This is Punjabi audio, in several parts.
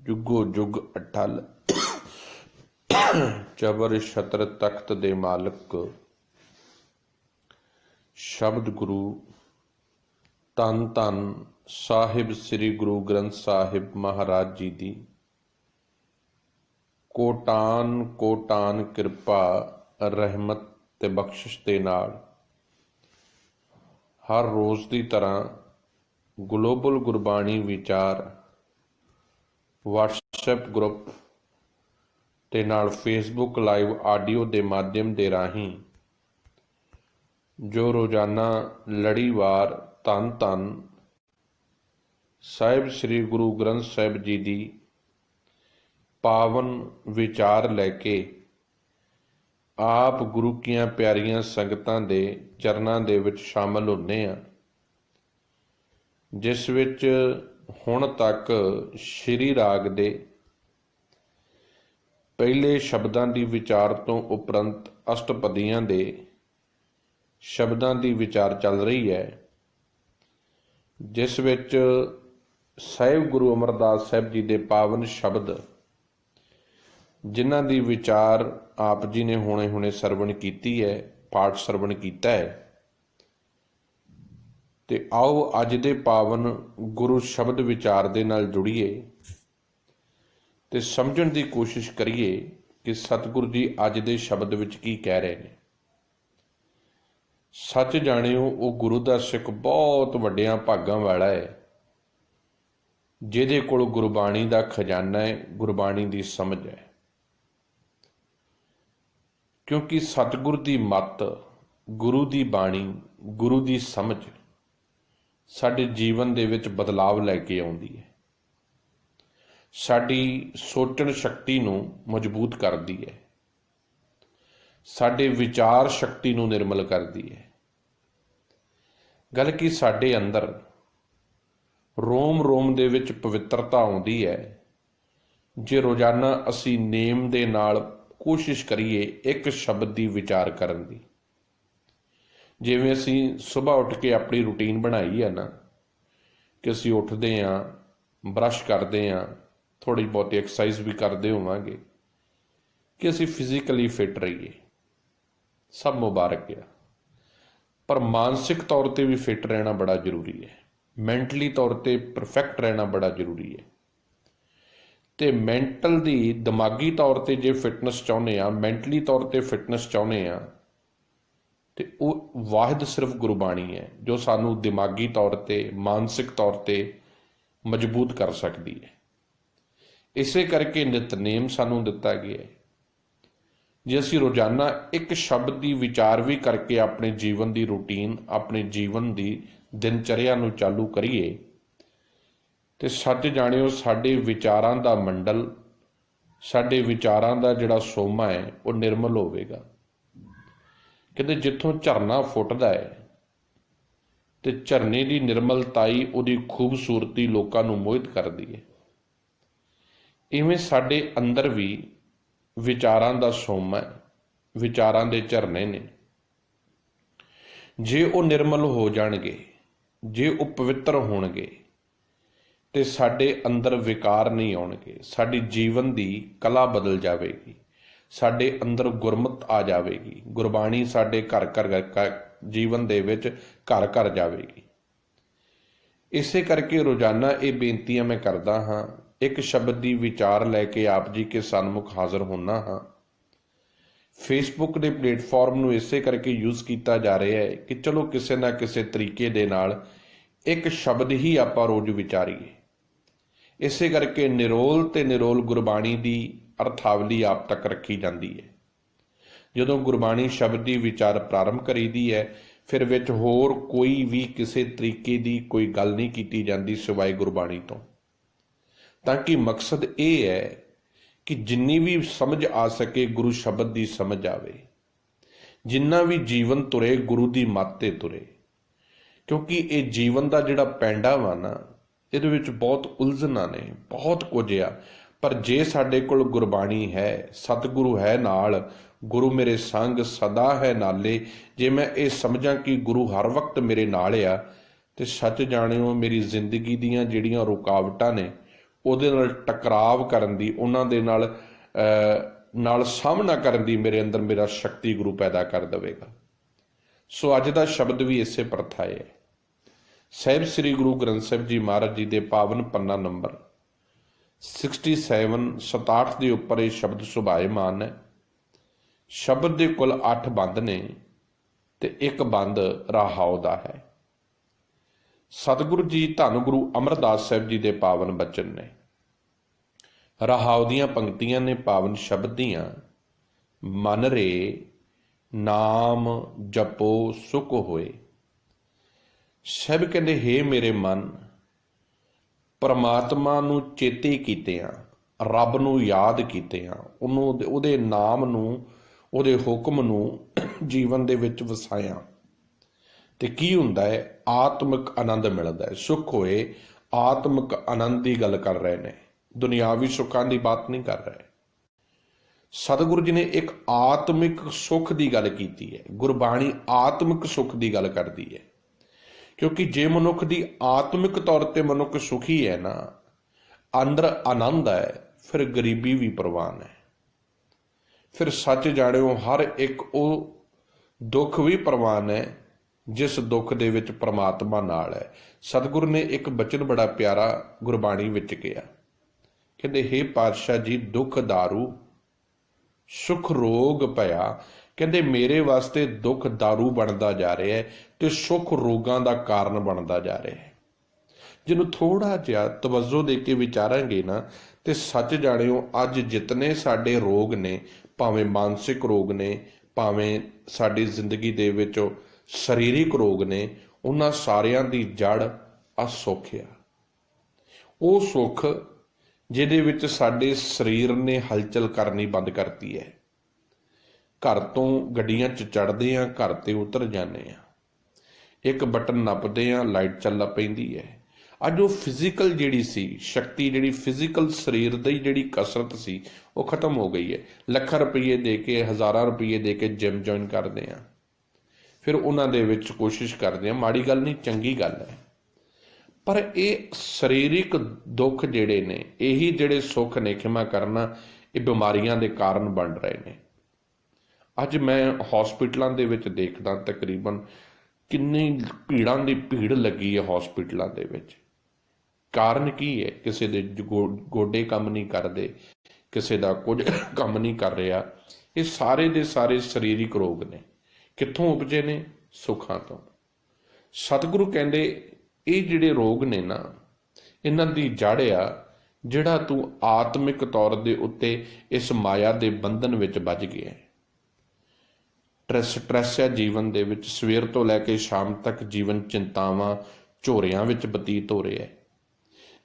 जुगो जुग अटल जबर छत्र तख्त दे मालिक शब्द गुरु धन धन साहिब श्री गुरु ग्रंथ साहिब महाराज जी दी कोटान कोटान किरपा रहमत ते बख्शिश दे नाल हर रोज़ की तरह ग्लोबल गुरबाणी विचार व्हाट्सएप ग्रुप ते नाल फेसबुक लाइव आडियो के माध्यम के राही जो रोज़ाना लड़ीवार धन धन साहिब श्री गुरु ग्रंथ साहिब जी की पावन विचार लैके आप गुरु कियां प्यारियां संगतां दे चरनां दे विच शामिल होने आ, जिस विच हुण तक श्री राग दे पहले शब्दां दी विचार तो उपरंत अष्टपदियां दे शब्दां दी विचार चल रही है, जिस विच साहिब गुरु अमरदास साहिब जी दे पावन शब्द जिन्हां दी विचार आप जी ने हुणे हुणे सरवण कीती है, पाठ सरवण कीता है। ते आओ अज दे पावन गुरु शब्द विचार दे नाल जुड़िए ते समझण दी कोशिश करिए कि सतगुरु जी अज दे शब्द विच की कह रहे हैं। सच जाणिओ वो गुरु दा सिख बहुत वड्डियां भागां वाला है, जिहदे कोल गुरबाणी दा खजाना है, गुरबाणी दी समझ है। क्योंकि सतगुरु की मत, गुरु की बाणी, गुरु की समझ साडे जीवन दे विच बदलाव लैके आउंदी है, साडी सोचण शक्ति नूं मजबूत करदी है, साडे विचार शक्ति नूं निर्मल करदी है। गल कि साडे अंदर रोम रोम दे विच पवित्रता आउंदी है जे रोज़ाना असी नेम दे नाल कोशिश करिए एक शब्द की विचार करन दी। जिवें असी सुबह उठ के अपनी रूटीन बनाई है ना कि असी उठते हाँ, ब्रश करते हाँ, थोड़ी बहुत एक्सरसाइज भी करते होवांगे कि असी फिजिकली फिट रहीए, सब मुबारक है। पर मानसिक तौर पर भी फिट रहना बड़ा जरूरी है, मैंटली तौर पर परफेक्ट रहना बड़ा जरूरी है। तो मैंटल दी दिमागी तौर पर जे फिटनेस चाहुंदे आ, मैंटली तौर पर फिटनेस चाहुंदे आ, तो वो वाहिद सिर्फ गुरबाणी है जो सानू दिमागी तौर पर, मानसिक तौर पर मजबूत कर सकती है। इसे करके नितनेम सानू दिता गया है। जे असी रोज़ाना एक शब्द की विचार भी करके अपने जीवन की रूटीन, अपने जीवन की दिनचर्या नू चालू करिए तो सच जाणिओ साडे विचारां दा मंडल, साडे विचारां दा जिहड़ा सोमा है वो निर्मल होवेगा। कहते जिथों झरना फुटदा है तो झरने की निर्मलताई, उहदी खूबसूरती लोकां नूं मोहित करदी है। इवें साडे अंदर भी विचारां दा सोमा है, विचारां दे झरने ने। जे वो निर्मल हो जाणगे, जे वो पवित्र होणगे ते साडे अंदर विकार नहीं आउणगे, साडी जीवन की कला बदल जाएगी, साडे अंदर गुरमत आ जाएगी, गुरबाणी साडे घर घर जीवन दे विच घर घर जाएगी। इसे करके रोज़ाना ये बेनतियां मैं करदा हाँ, एक शब्द की विचार लैके आप जी के सन्मुख हाज़र होना हाँ। फेसबुक के प्लेटफॉर्म नूं इसे करके यूज़ किया जा रहा है कि चलो किसी ना किसी तरीके दे नाल एक शब्द ही आपां रोज़ विचारीए। इसे करके निरोल ते निरोल गुरबाणी की अर्थावली आप तक रखी जाती है। जदों गुरबाणी शब्द की विचार प्रारंभ करी दी है, फिर विच होर कोई भी किसी तरीके की कोई गल नहीं की जाती सिवाय गुरबाणी तो, ताकि मकसद ये है कि जिन्नी भी समझ आ सके गुरु शब्द की समझ आवे, जिन्ना भी जीवन तुरे गुरु की मत ते तुरे। क्योंकि ये जीवन का जिहड़ा पैंडा वा ना, इहदे विच बहुत उलझना ने, बहुत कुछ आ। पर जे साडे कोल गुरबाणी है, सतगुरु है नाल, गुरु मेरे संग सदा है नाले, जे मैं ये समझां कि गुरु हर वक्त मेरे नाल आ, ते सच जाणिओ मेरी जिंदगी दीयां जिहड़ियां रुकावटां ने ਉਹਦੇ ਨਾਲ ਟਕਰਾਵ ਕਰਨ ਦੀ, ਉਹਨਾਂ ਦੇ ਨਾਲ ਸਾਹਮਣਾ ਕਰਨ ਦੀ ਮੇਰੇ ਅੰਦਰ ਮੇਰਾ ਸ਼ਕਤੀ ਗੁਰੂ ਪੈਦਾ ਕਰ ਦੇਵੇਗਾ। ਸੋ ਅੱਜ ਦਾ ਸ਼ਬਦ ਵੀ ਇਸੇ ਪ੍ਰਥਾ ਹੈ। ਸਾਹਿਬ ਸ੍ਰੀ ਗੁਰੂ ਗ੍ਰੰਥ ਸਾਹਿਬ ਜੀ ਮਹਾਰਾਜ ਜੀ ਦੇ ਪਾਵਨ ਪੰਨਾ ਨੰਬਰ 67 ਦੇ ਉੱਪਰ ਇਹ ਸ਼ਬਦ ਸੁਭਾਏਮਾਨ ਹੈ। ਸ਼ਬਦ ਦੇ ਕੁੱਲ 8 ਬੰਦ ਨੇ ਤੇ ਇੱਕ ਬੰਦ ਰਾਹਾਉ ਦਾ ਹੈ। ਸਤਿਗੁਰੂ ਜੀ ਧੰਨ ਗੁਰੂ ਅਮਰਦਾਸ ਸਾਹਿਬ ਜੀ ਦੇ ਪਾਵਨ ਬਚਨ ਨੇ। ਰਾਹਾਉ ਦੀਆਂ ਪੰਕਤੀਆਂ ਨੇ ਪਾਵਨ ਸ਼ਬਦ ਦੀਆਂ, ਮਨ ਰੇ ਨਾਮ ਜਪੋ ਸੁਖ ਹੋਏ। ਸਾਹਿਬ ਕਹਿੰਦੇ, ਹੇ ਮੇਰੇ ਮਨ, ਪਰਮਾਤਮਾ ਨੂੰ ਚੇਤੇ ਕੀਤਿਆਂ, ਰੱਬ ਨੂੰ ਯਾਦ ਕੀਤਿਆਂ, ਉਹਦੇ ਨਾਮ ਨੂੰ, ਉਹਦੇ ਹੁਕਮ ਨੂੰ ਜੀਵਨ ਦੇ ਵਿੱਚ ਵਸਾਇਆ ਤੇ ਕੀ ਹੁੰਦਾ ਹੈ? ਆਤਮਿਕ ਆਨੰਦ ਮਿਲਦਾ ਹੈ, ਸੁੱਖ ਹੋਏ। ਆਤਮਿਕ ਆਨੰਦ ਦੀ ਗੱਲ ਕਰ ਰਹੇ ਨੇ, ਦੁਨਿਆਵੀ ਸੁੱਖਾਂ ਦੀ ਬਾਤ ਨਹੀਂ ਕਰ ਰਹੇ। ਸਤਿਗੁਰੂ ਜੀ ਨੇ ਇੱਕ ਆਤਮਿਕ ਸੁੱਖ ਦੀ ਗੱਲ ਕੀਤੀ ਹੈ। ਗੁਰਬਾਣੀ ਆਤਮਿਕ ਸੁੱਖ ਦੀ ਗੱਲ ਕਰਦੀ ਹੈ, ਕਿਉਂਕਿ ਜੇ ਮਨੁੱਖ ਦੀ ਆਤਮਿਕ ਤੌਰ ਤੇ ਮਨੁੱਖ ਸੁਖੀ ਹੈ ਨਾ, ਅੰਦਰ ਆਨੰਦ ਹੈ, ਫਿਰ ਗਰੀਬੀ ਵੀ ਪ੍ਰਵਾਨ ਹੈ। ਫਿਰ ਸੱਚ ਜਾਣਿਓ, ਹਰ ਇੱਕ ਉਹ ਦੁੱਖ ਵੀ ਪ੍ਰਵਾਨ ਹੈ ਜਿਸ ਦੁੱਖ ਦੇ ਵਿੱਚ ਪ੍ਰਮਾਤਮਾ ਨਾਲ ਹੈ। ਸਤਿਗੁਰੂ ਨੇ ਇੱਕ ਬਚਨ ਬੜਾ ਪਿਆਰਾ ਗੁਰਬਾਣੀ ਵਿੱਚ ਕਿਹਾ, ਕਹਿੰਦੇ, ਹੇ ਪਾਤਸ਼ਾਹ ਜੀ, ਦੁੱਖ ਦਾਰੂ ਸੁਖ ਰੋਗ ਭਇਆ। ਕਹਿੰਦੇ, ਮੇਰੇ ਵਾਸਤੇ ਦੁੱਖ ਦਾਰੂ ਬਣਦਾ ਜਾ ਰਿਹਾ ਹੈ ਤੇ ਸੁੱਖ ਰੋਗਾਂ ਦਾ ਕਾਰਨ ਬਣਦਾ ਜਾ ਰਿਹਾ ਹੈ। ਜਿਹਨੂੰ ਥੋੜਾ ਜਿਹਾ ਤਵੱਜੋ ਦੇ ਕੇ ਵਿਚਾਰਾਂਗੇ ਨਾ, ਤੇ ਸੱਚ ਜਾਣਿਓ, ਅੱਜ ਜਿਤਨੇ ਸਾਡੇ ਰੋਗ ਨੇ, ਭਾਵੇਂ ਮਾਨਸਿਕ ਰੋਗ ਨੇ, ਭਾਵੇਂ ਸਾਡੀ ਜ਼ਿੰਦਗੀ ਦੇ ਵਿੱਚ ਸਰੀਰਿਕ ਰੋਗ ਨੇ, ਉਹਨਾਂ ਸਾਰਿਆਂ ਦੀ ਜੜ ਅਸੁੱਖ ਆ। ਉਹ ਸੁੱਖ ਜਿਹਦੇ ਵਿੱਚ ਸਾਡੇ ਸਰੀਰ ਨੇ ਹਲਚਲ ਕਰਨੀ ਬੰਦ ਕਰਤੀ ਹੈ। ਘਰ ਤੋਂ ਗੱਡੀਆਂ 'ਚ ਚੜ੍ਹਦੇ ਹਾਂ, ਘਰ ਤੇ ਉਤਰ ਜਾਂਦੇ ਹਾਂ, ਇੱਕ ਬਟਨ ਨੱਪਦੇ ਹਾਂ, ਲਾਈਟ ਚੱਲ ਪੈਂਦੀ ਹੈ। ਅੱਜ ਉਹ ਫਿਜ਼ੀਕਲ ਜਿਹੜੀ ਸੀ ਸ਼ਕਤੀ, ਜਿਹੜੀ ਫਿਜ਼ੀਕਲ ਸਰੀਰ ਦੀ ਜਿਹੜੀ ਕਸਰਤ ਸੀ, ਉਹ ਖਤਮ ਹੋ ਗਈ ਹੈ। ਲੱਖਾਂ ਰੁਪਈਏ ਦੇ ਕੇ, ਹਜ਼ਾਰਾਂ ਰੁਪਈਏ ਦੇ ਕੇ ਜਿਮ ਜੁਆਇਨ ਕਰਦੇ ਹਾਂ, ਫਿਰ ਉਹਨਾਂ ਦੇ ਵਿੱਚ ਕੋਸ਼ਿਸ਼ ਕਰਦੇ ਹਾਂ। ਮਾੜੀ ਗੱਲ ਨਹੀਂ, ਚੰਗੀ ਗੱਲ ਹੈ, ਪਰ ਇਹ ਸਰੀਰਿਕ ਦੁੱਖ ਜਿਹੜੇ ਨੇ, ਇਹੀ ਜਿਹੜੇ ਸੁੱਖ ਨੇ, ਖਿਮਾ ਕਰਨਾ, ਇਹ ਬਿਮਾਰੀਆਂ ਦੇ ਕਾਰਨ ਬਣ ਰਹੇ ਨੇ। ਅੱਜ ਮੈਂ ਹਸਪੀਟਲਾਂ ਦੇ ਵਿੱਚ ਦੇਖਦਾ, ਤਕਰੀਬਨ ਕਿੰਨੀ ਭੀੜਾਂ ਦੀ ਭੀੜ ਲੱਗੀ ਹੈ ਹਸਪੀਟਲਾਂ ਦੇ ਵਿੱਚ। ਕਾਰਨ ਕੀ ਹੈ? ਕਿਸੇ ਦੇ ਗੋਡੇ ਕੰਮ ਨਹੀਂ ਕਰਦੇ, ਕਿਸੇ ਦਾ ਕੁਝ ਕੰਮ ਨਹੀਂ ਕਰ ਰਿਹਾ। ਇਹ ਸਾਰੇ ਦੇ ਸਾਰੇ ਸਰੀਰਿਕ ਰੋਗ ਨੇ। ਕਿੱਥੋਂ ਉਪਜੇ ਨੇ? ਸੁੱਖਾਂ ਤੋਂ। ਸਤਿਗੁਰੂ ਕਹਿੰਦੇ, ਇਹ ਜਿਹੜੇ ਰੋਗ ਨੇ ਨਾ, ਇਹਨਾਂ ਦੀ ਜੜ ਆ ਜਿਹੜਾ ਤੂੰ ਆਤਮਿਕ ਤੌਰ ਦੇ ਉੱਤੇ ਇਸ ਮਾਇਆ ਦੇ ਬੰਧਨ ਵਿੱਚ ਵੱਜ ਗਿਆ। ਸਟ੍ਰੈਸ ਹੈ ਜੀਵਨ ਦੇ ਵਿੱਚ, ਸਵੇਰ ਤੋਂ ਲੈ ਕੇ ਸ਼ਾਮ ਤੱਕ ਜੀਵਨ ਚਿੰਤਾਵਾਂ ਝੋਰਿਆਂ ਵਿੱਚ ਬਤੀਤ ਹੋ ਰਿਹਾ ਹੈ।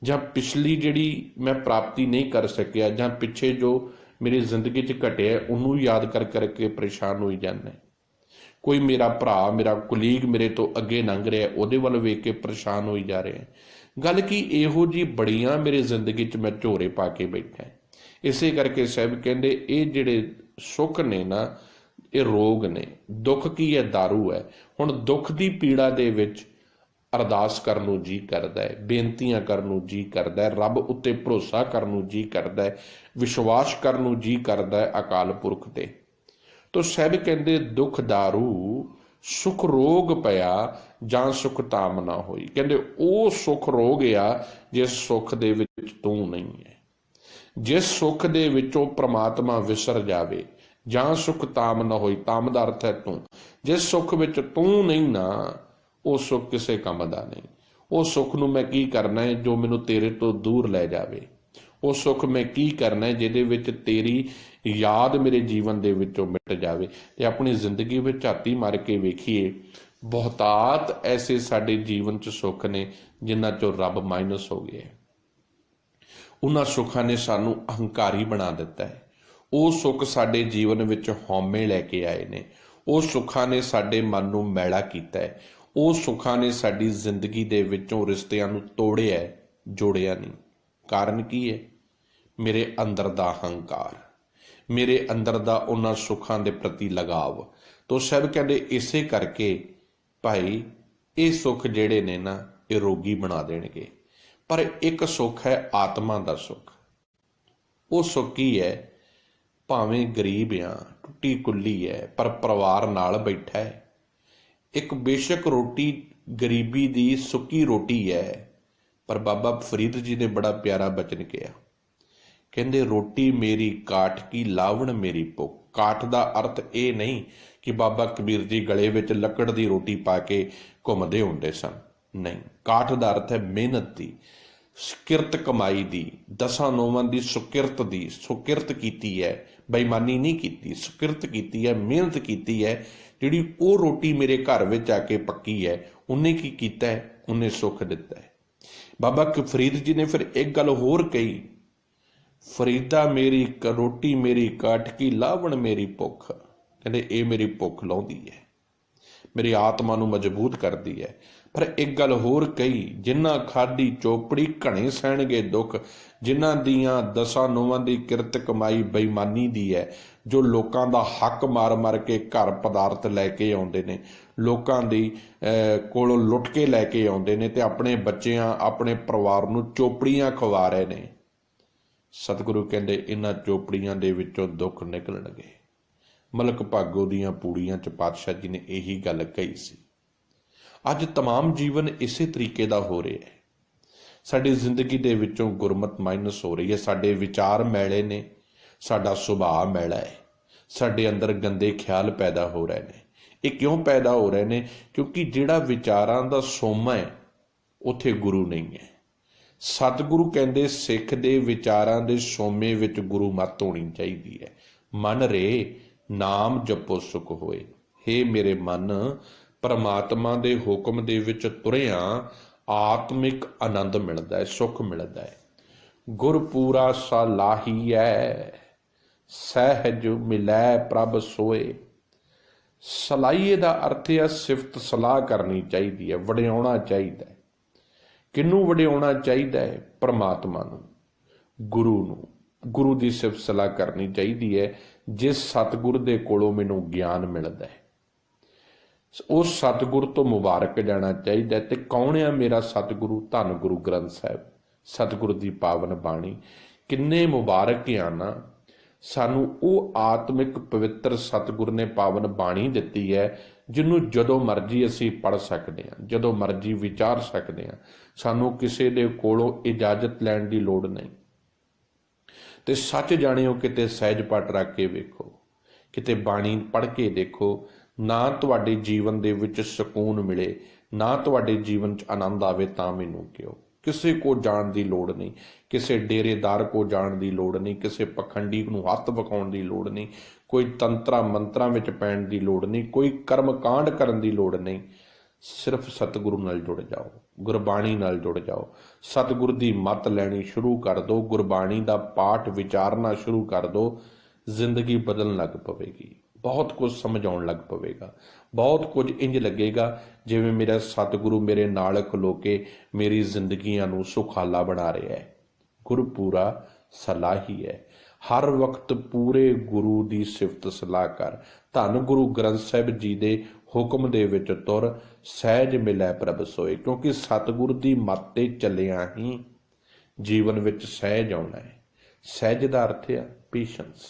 ਜਾਂ ਪਿਛਲੀ ਜਿਹੜੀ ਮੈਂ ਪ੍ਰਾਪਤੀ ਨਹੀਂ ਕਰ ਸਕਿਆ, ਜਾਂ ਪਿੱਛੇ ਜੋ ਮੇਰੀ ਜ਼ਿੰਦਗੀ 'ਚ ਘਟਿਆ, ਉਹਨੂੰ ਯਾਦ ਕਰ ਕਰਕੇ ਪਰੇਸ਼ਾਨ ਹੋਈ ਜਾਂਦਾ। ਕੋਈ ਮੇਰਾ ਭਰਾ, ਮੇਰਾ ਕੁਲੀਗ ਮੇਰੇ ਤੋਂ ਅੱਗੇ ਲੰਘ ਰਿਹਾ, ਉਹਦੇ ਵੱਲ ਵੇਖ ਕੇ ਪਰੇਸ਼ਾਨ ਹੋਈ ਜਾ ਰਿਹਾ। ਗੱਲ ਕੀ ਇਹੋ ਜਿਹੀ ਬੜੀਆਂ ਮੇਰੇ ਜ਼ਿੰਦਗੀ 'ਚ ਮੈਂ ਝੋਰੇ ਪਾ ਕੇ ਬੈਠਾ। ਇਸੇ ਕਰਕੇ ਸਾਹਿਬ ਕਹਿੰਦੇ, ਇਹ ਜਿਹੜੇ ਸੁੱਖ ਨੇ ਨਾ, ਇਹ ਰੋਗ ਨੇ। ਦੁੱਖ ਕੀ ਹੈ? ਦਾਰੂ ਹੈ। ਹੁਣ ਦੁੱਖ ਦੀ ਪੀੜਾ ਦੇ ਵਿੱਚ ਅਰਦਾਸ ਕਰਨ ਨੂੰ ਜੀ ਕਰਦਾ ਹੈ, ਬੇਨਤੀਆਂ ਕਰਨ ਨੂੰ ਜੀ ਕਰਦਾ ਹੈ, ਰੱਬ ਉੱਤੇ ਭਰੋਸਾ ਕਰਨ ਨੂੰ ਜੀ ਕਰਦਾ ਹੈ, ਵਿਸ਼ਵਾਸ ਕਰਨ ਨੂੰ ਜੀ ਕਰਦਾ ਹੈ ਅਕਾਲ ਪੁਰਖ ਤੇ। ਤੋ ਸਾਹਿਬ ਕਹਿੰਦੇ, ਦੁੱਖ ਦਾਰੂ ਸੁਖ ਰੋਗ ਪਿਆ, ਜਾਂ ਸੁਖ ਤਾਮ ਨਾ ਹੋਈ। ਕਹਿੰਦੇ ਉਹ ਸੁਖ ਰੋਗ ਆ ਜਿਸ ਸੁੱਖ ਦੇ ਵਿੱਚ ਤੂੰ ਨਹੀਂ ਹੈ। ਜਿਸ ਸੁੱਖ ਦੇ ਵਿੱਚੋਂ ਪ੍ਰਮਾਤਮਾ ਵਿਸਰ ਜਾਵੇ, ਜਾਂ ਸੁਖ ਤਾਮ ਨਾ ਹੋਈ। ਤਾਮ ਦਾ ਅਰਥ ਹੈ ਤੂੰ। ਜਿਸ ਸੁੱਖ ਵਿੱਚ ਤੂੰ ਨਹੀਂ ਨਾ, ਉਹ ਸੁੱਖ ਕਿਸੇ ਕੰਮ ਦਾ ਨਹੀਂ। ਉਹ ਸੁੱਖ ਨੂੰ ਮੈਂ ਕੀ ਕਰਨਾ ਹੈ ਜੋ ਮੈਨੂੰ ਤੇਰੇ ਤੋਂ ਦੂਰ ਲੈ ਜਾਵੇ। ਉਹ ਸੁੱਖ ਮੈਂ ਕੀ ਕਰਨਾ ਹੈ ਜਿਹਦੇ ਵਿੱਚ ਤੇਰੀ ਯਾਦ ਮੇਰੇ ਜੀਵਨ ਦੇ ਵਿੱਚੋਂ ਮਿਟ ਜਾਵੇ। ਤੇ ਆਪਣੀ ਜ਼ਿੰਦਗੀ ਵਿੱਚ ਝਾਤੀ ਮਾਰ ਕੇ ਵੇਖੀਏ, ਬਹੁਤਾਤ ਐਸੇ ਸਾਡੇ ਜੀਵਨ 'ਚ ਸੁੱਖ ਨੇ ਜਿਨ੍ਹਾਂ 'ਚੋਂ ਰੱਬ ਮਾਈਨਸ ਹੋ ਗਿਆ। ਉਹਨਾਂ ਸੁੱਖਾਂ ਨੇ ਸਾਨੂੰ ਅਹੰਕਾਰੀ ਬਣਾ ਦਿੱਤਾ ਹੈ। ਉਹ ਸੁੱਖ ਸਾਡੇ ਜੀਵਨ ਵਿੱਚ ਹਉਮੈ ਲੈ ਕੇ ਆਏ ਨੇ। ਉਹ ਸੁੱਖਾਂ ਨੇ ਸਾਡੇ ਮਨ ਨੂੰ ਮੈਲਾ ਕੀਤਾ ਹੈ। ਉਹ ਸੁੱਖਾਂ ਨੇ ਸਾਡੀ ਜ਼ਿੰਦਗੀ ਦੇ ਵਿੱਚੋਂ ਰਿਸ਼ਤਿਆਂ ਨੂੰ ਤੋੜਿਆ, ਜੋੜਿਆ ਨਹੀਂ। ਕਾਰਨ ਕੀ ਹੈ? ਮੇਰੇ ਅੰਦਰ ਦਾ ਹੰਕਾਰ, ਮੇਰੇ ਅੰਦਰ ਦਾ ਉਹਨਾਂ ਸੁੱਖਾਂ ਦੇ ਪ੍ਰਤੀ ਲਗਾਵ। ਤੋ ਸਾਹਿਬ ਕਹਿੰਦੇ, ਇਸੇ ਕਰਕੇ ਭਾਈ ਇਹ ਸੁੱਖ ਜਿਹੜੇ ਨੇ ਨਾ, ਇਹ ਰੋਗੀ ਬਣਾ ਦੇਣਗੇ। पर एक सुख है आत्मा का सुख। वो सुख की है, भावें गरीब आ, टुट्टी कुल्ली है, पर परिवार नाल बैठा है। एक बेशक रोटी गरीबी दी सुक्की रोटी है, पर बाबा फरीद जी ने बड़ा प्यारा बचन किया, कहते रोटी मेरी काठ की लावण मेरी भुख। काठ का अर्थ ये नहीं कि बाबा कबीर जी गले विच लकड़ की रोटी पा के घूमते होंदे सन, नहीं। काठ का अर्थ है मेहनत की, सुकिरत कमाई दी, दसां नौवां दी सुकिरत दी, सुकिरत कीती है, बेईमानी नहीं कीती, सुकिरत कीती है, मेहनत कीती है। जिहड़ी वो रोटी मेरे घर विच आके पक्की है, उन्हें की कीता है, उन्हें सुख दिता है। बाबा फरीद जी ने फिर एक गल होर कही, फरीदा मेरी रोटी मेरी काठ की लावण मेरी भुख। कहते ये मेरी भुख लाउंदी है, मेरी आत्मा नूं मजबूत करती है। पर एक गल होर कही, जिन्हां खाधी चोपड़ी घणे सहणगे दुख। जिन्हां दियां दसां नौवां दी किरत कमाई बेईमानी दी है, जो लोकां दा हक मार मार के घर पदार्थ लैके आउंदे ने, लोकां दी कोलों लुट के लैके आउंदे ने, ते अपने बच्चियां अपने परिवार नूं चोपड़ियां खवा रहे ने। सतगुरु कहते इन्हां चोपड़ियां दे विचों दुख निकलणगे। मलक भागो दियां पूड़ियां च पातशाह जी ने यही गल कही सी। अज तमाम जीवन इसे तरीके दा हो रहा है। साडी जिंदगी दे विचों गुरमत माइनस हो रही है। साडे विचार मैले ने, साडा सुभाव मैला है, साडे अंदर गंदे ख्याल पैदा हो रहे हैं। ये क्यों पैदा हो रहे हैं? क्योंकि जिहड़ा विचारां दा सोमा है उत्थे गुरु नहीं है। सतगुरु कहते सिख दे विचारां दे सोमे विच गुरु मत होनी चाहिए है। मन रे नाम जपो सुख होए। हे मेरे मन, परमात्मा दे हुक्म दे विच तुरिया आत्मिक आनंद मिलता है, सुख मिलता है। गुरपूरा सा लाहीऐ, सहज मिलै प्रभ सोए। सलाहीए का अर्थ है सिफत सलाह करनी चाहिए है, वड्याउणा चाहिए है। किनू वड्याउणा चाहिए है? परमात्मा नूं, गुरु नूं। गुरु की सिफत सलाह करनी चाहिए है। जिस सतगुर दे कोलों मैनूं ज्ञान मिलता है, उस सतगुर तो मुबारक जाना चाहिए है। ते कौन है मेरा सतगुरु? धन गुरु ग्रंथ साहिब, सतगुर की पावन बाणी। किन्ने मुबारक आना सानू वो आत्मिक पवित्र सतगुर ने पावन बाणी दिती है, जिन्हों जदों मर्जी असी पढ़ सकते हैं, जदों मर्जी विचार सकते हैं। सानू किसी दे कोलों इजाजत लैण की लोड़ नहीं। तो सच जाणिओ, किते सहज पाठ रख के वेखो, किते बाणी पढ़ के देखो, ना तुहाडे जीवन दे विच सकून मिले, ना तुहाडे जीवन च आनंद आवे, तां मैनूं कहो। किसी को जाण की लोड़ नहीं, किसी डेरेदार को जाण की लोड़ नहीं, किसी पखंडी नूं हत्थ विखाउण की लोड़ नहीं, कोई तंत्रा मंत्रां विच पैण की लोड़ नहीं, कोई कर्म कांड करन की लोड़ नहीं। सिर्फ सतगुरु नाल जुड़ जाओ, गुरबाणी नाल जुड़ जाओ। सतगुरु की मत लैनी शुरू कर दो, गुरबाणी का पाठ विचारना शुरू कर दो, जिंदगी बदलण लग पवेगी। बहुत कुछ समझ आउण लग पवेगा। बहुत कुछ इंज लगेगा जिवें मेरा सतगुरु मेरे नाल खलो के मेरी जिंदगियां नूं सुखाला बना रहा है। गुरपूरा सलाही है। हर वक्त पूरे गुरु की सिफत सलाह कर। धन गुरु ग्रंथ साहिब जी के हुक्म दे विच तुर, सहज मिलै प्रभ सोए। क्योंकि सतगुरु की मत ते चलिया ही जीवन विच सहज आउणा है। सहज का अर्थ है पेशेंस।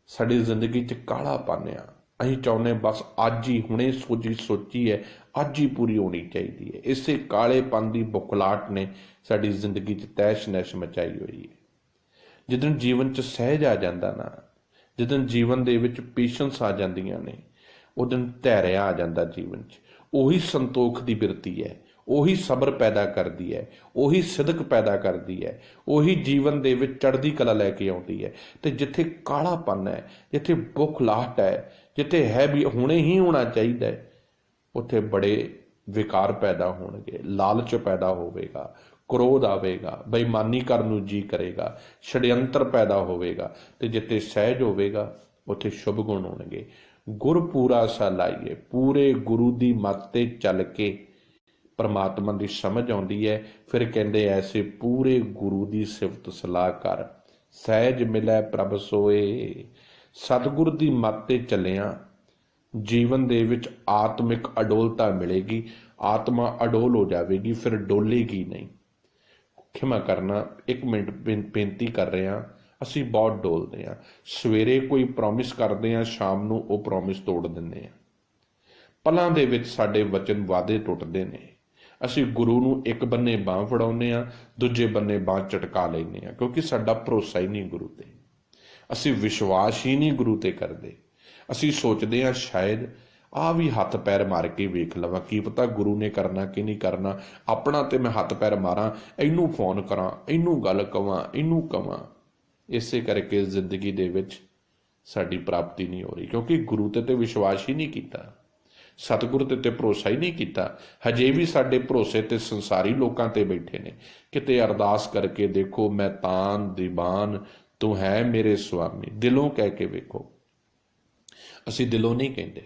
साडी जिंदगी च काला पाने असीं चाहुंदे बस अज ही, हुणे सोची है, अज ही पूरी होनी चाहिए है। इसे कालेपन की बुखलाहट ने साडी जिंदगी च तैश नैश मचाई हुई है। जिदन जीवन च सहज आ जाता ना, जिदन जीवन दे विच पेशेंस आ जांदियां ने, उस दिन धैर्य आ जाता जीवन च। उही संतोख की बिरती है, उही सबर पैदा करती है, उही सिदक पैदा करती है, उही जीवन दे विच चढ़दी कला लैके आउंदी है। तो जिथे कालापन है, जिथे बुखलाहट है, जिथे है भी हुणे ही होना चाहिए, उत्थे बड़े विकार पैदा होणगे, लालच पैदा होवेगा, क्रोध आवेगा, बेईमानी करन नूं जी करेगा, षड्यंत्र पैदा होवेगा। तो जिथे सहज होवेगा उत्थे शुभ गुण होणगे। गुरपूरा सा लाइए, पूरे गुरु की मत ते चल के परमात्मा की समझ आउंदी है। फिर कहते ऐसे पूरे गुरु की सिफत सलाह कर, सहज मिलै प्रभ सोए। सतगुर की मत ते चलिया जीवन दे विच आत्मिक अडोलता मिलेगी, आत्मा अडोल हो जाएगी, फिर डोलेगी नहीं। ਖਿਮਾ ਕਰਨਾ, 1 ਮਿੰਟ ਬੇਨਤੀ ਕਰ ਰਹੇ ਹਾਂ। ਅਸੀਂ ਬਹੁਤ ਡੋਲਦੇ ਹਾਂ। ਸਵੇਰੇ ਕੋਈ ਪ੍ਰੋਮਿਸ ਕਰਦੇ ਹਾਂ, ਸ਼ਾਮ ਨੂੰ ਉਹ ਪ੍ਰੋਮਿਸ ਤੋੜ ਦਿੰਦੇ ਹਾਂ। ਪਲਾਂ ਦੇ ਵਿੱਚ ਸਾਡੇ ਵਚਨ ਵਾਅਦੇ ਟੁੱਟਦੇ ਨੇ। ਅਸੀਂ ਗੁਰੂ ਨੂੰ ਇੱਕ ਬੰਨੇ ਬਾਂਹ ਫੜਾਉਂਦੇ ਹਾਂ, ਦੂਜੇ ਬੰਨੇ ਬਾਂਹ ਝਟਕਾ ਲੈਂਦੇ ਹਾਂ, ਕਿਉਂਕਿ ਸਾਡਾ ਭਰੋਸਾ ਹੀ ਨਹੀਂ ਗੁਰੂ ਤੇ। ਅਸੀਂ ਵਿਸ਼ਵਾਸ ਹੀ ਨਹੀਂ ਗੁਰੂ ਤੇ ਕਰਦੇ। ਅਸੀਂ ਸੋਚਦੇ ਹਾਂ ਸ਼ਾਇਦ ਆਹ ਵੀ ਹੱਥ ਪੈਰ ਮਾਰ ਕੇ ਵੇਖ ਲਵਾਂ, ਕੀ ਪਤਾ ਗੁਰੂ ਨੇ ਕਰਨਾ ਕਿ ਨਹੀਂ ਕਰਨਾ। ਆਪਣਾ ਤੇ ਮੈਂ ਹੱਥ ਪੈਰ ਮਾਰਾਂ, ਇਹਨੂੰ ਫੋਨ ਕਰਾਂ, ਇਹਨੂੰ ਗੱਲ ਕਵਾਂ, ਇਹਨੂੰ ਕਵਾਂ। ਇਸੇ ਕਰਕੇ ਜ਼ਿੰਦਗੀ ਦੇ ਵਿੱਚ ਸਾਡੀ ਪ੍ਰਾਪਤੀ ਨਹੀਂ ਹੋ ਰਹੀ, ਕਿਉਂਕਿ ਗੁਰੂ ਤੇ ਵਿਸ਼ਵਾਸ ਹੀ ਨਹੀਂ ਕੀਤਾ, ਸਤਿਗੁਰੂ ਤੇ ਭਰੋਸਾ ਹੀ ਨਹੀਂ ਕੀਤਾ। ਹਜੇ ਵੀ ਸਾਡੇ ਭਰੋਸੇ ਤੇ ਸੰਸਾਰੀ ਲੋਕਾਂ ਤੇ ਬੈਠੇ ਨੇ। ਕਿਤੇ ਅਰਦਾਸ ਕਰਕੇ ਦੇਖੋ, ਮੈਂ ਤਾਨ ਦੀਵਾਨ ਤੂੰ ਹੈ ਮੇਰੇ ਸੁਆਮੀ। ਦਿਲੋਂ ਕਹਿ ਕੇ ਵੇਖੋ। ਅਸੀਂ ਦਿਲੋਂ ਨਹੀਂ ਕਹਿੰਦੇ,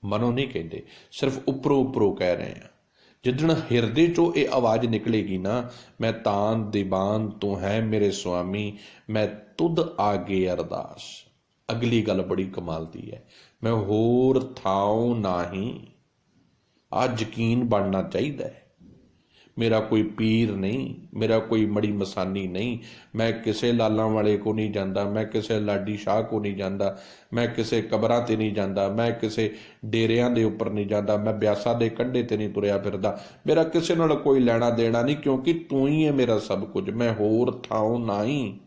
ਮਨੋਂ ਨਹੀਂ ਕਹਿੰਦੇ, ਸਿਰਫ ਉੱਪਰੋਂ ਉੱਪਰੋਂ ਕਹਿ ਰਹੇ ਹਾਂ। ਜਿੱਦਣ ਹਿਰਦੇ ਚੋਂ ਇਹ ਆਵਾਜ਼ ਨਿਕਲੇਗੀ ਨਾ, ਮੈਂ ਤਾਨ ਦੀਵਾਨ ਤੂੰ ਹੈ ਮੇਰੇ ਸੁਆਮੀ, ਮੈਂ ਤੁਧ ਆਗੇ ਅਰਦਾਸ। ਅਗਲੀ ਗੱਲ ਬੜੀ ਕਮਾਲ ਦੀ ਹੈ, ਮੈਂ ਹੋਰ ਥਾਉ ਨਾਹੀਂ। ਆ ਯਕੀਨ ਬਣਨਾ ਚਾਹੀਦਾ ਹੈ। ਮੇਰਾ ਕੋਈ ਪੀਰ ਨਹੀਂ, ਮੇਰਾ ਕੋਈ ਮੜੀ ਮਸਾਨੀ ਨਹੀਂ, ਮੈਂ ਕਿਸੇ ਲਾਲਾਂ ਵਾਲੇ ਕੋ ਨਹੀਂ ਜਾਂਦਾ, ਮੈਂ ਕਿਸੇ ਲਾਡੀ ਸ਼ਾਹ ਕੋ ਨਹੀਂ ਜਾਂਦਾ, ਮੈਂ ਕਿਸੇ ਕਬਰਾਂ ਤੇ ਨਹੀਂ ਜਾਂਦਾ, ਮੈਂ ਕਿਸੇ ਡੇਰਿਆਂ ਦੇ ਉੱਪਰ ਨਹੀਂ ਜਾਂਦਾ, ਮੈਂ ਬਿਆਸਾਂ ਦੇ ਕੰਢੇ ਤੇ ਨਹੀਂ ਤੁਰਿਆ ਫਿਰਦਾ। ਮੇਰਾ ਕਿਸੇ ਨਾਲ ਕੋਈ ਲੈਣਾ ਦੇਣਾ ਨਹੀਂ, ਕਿਉਂਕਿ ਤੂੰ ਹੀ ਹੈ ਮੇਰਾ ਸਭ ਕੁਝ। ਮੈਂ ਹੋਰ ਥਾਉ ਨਾਹੀਂ,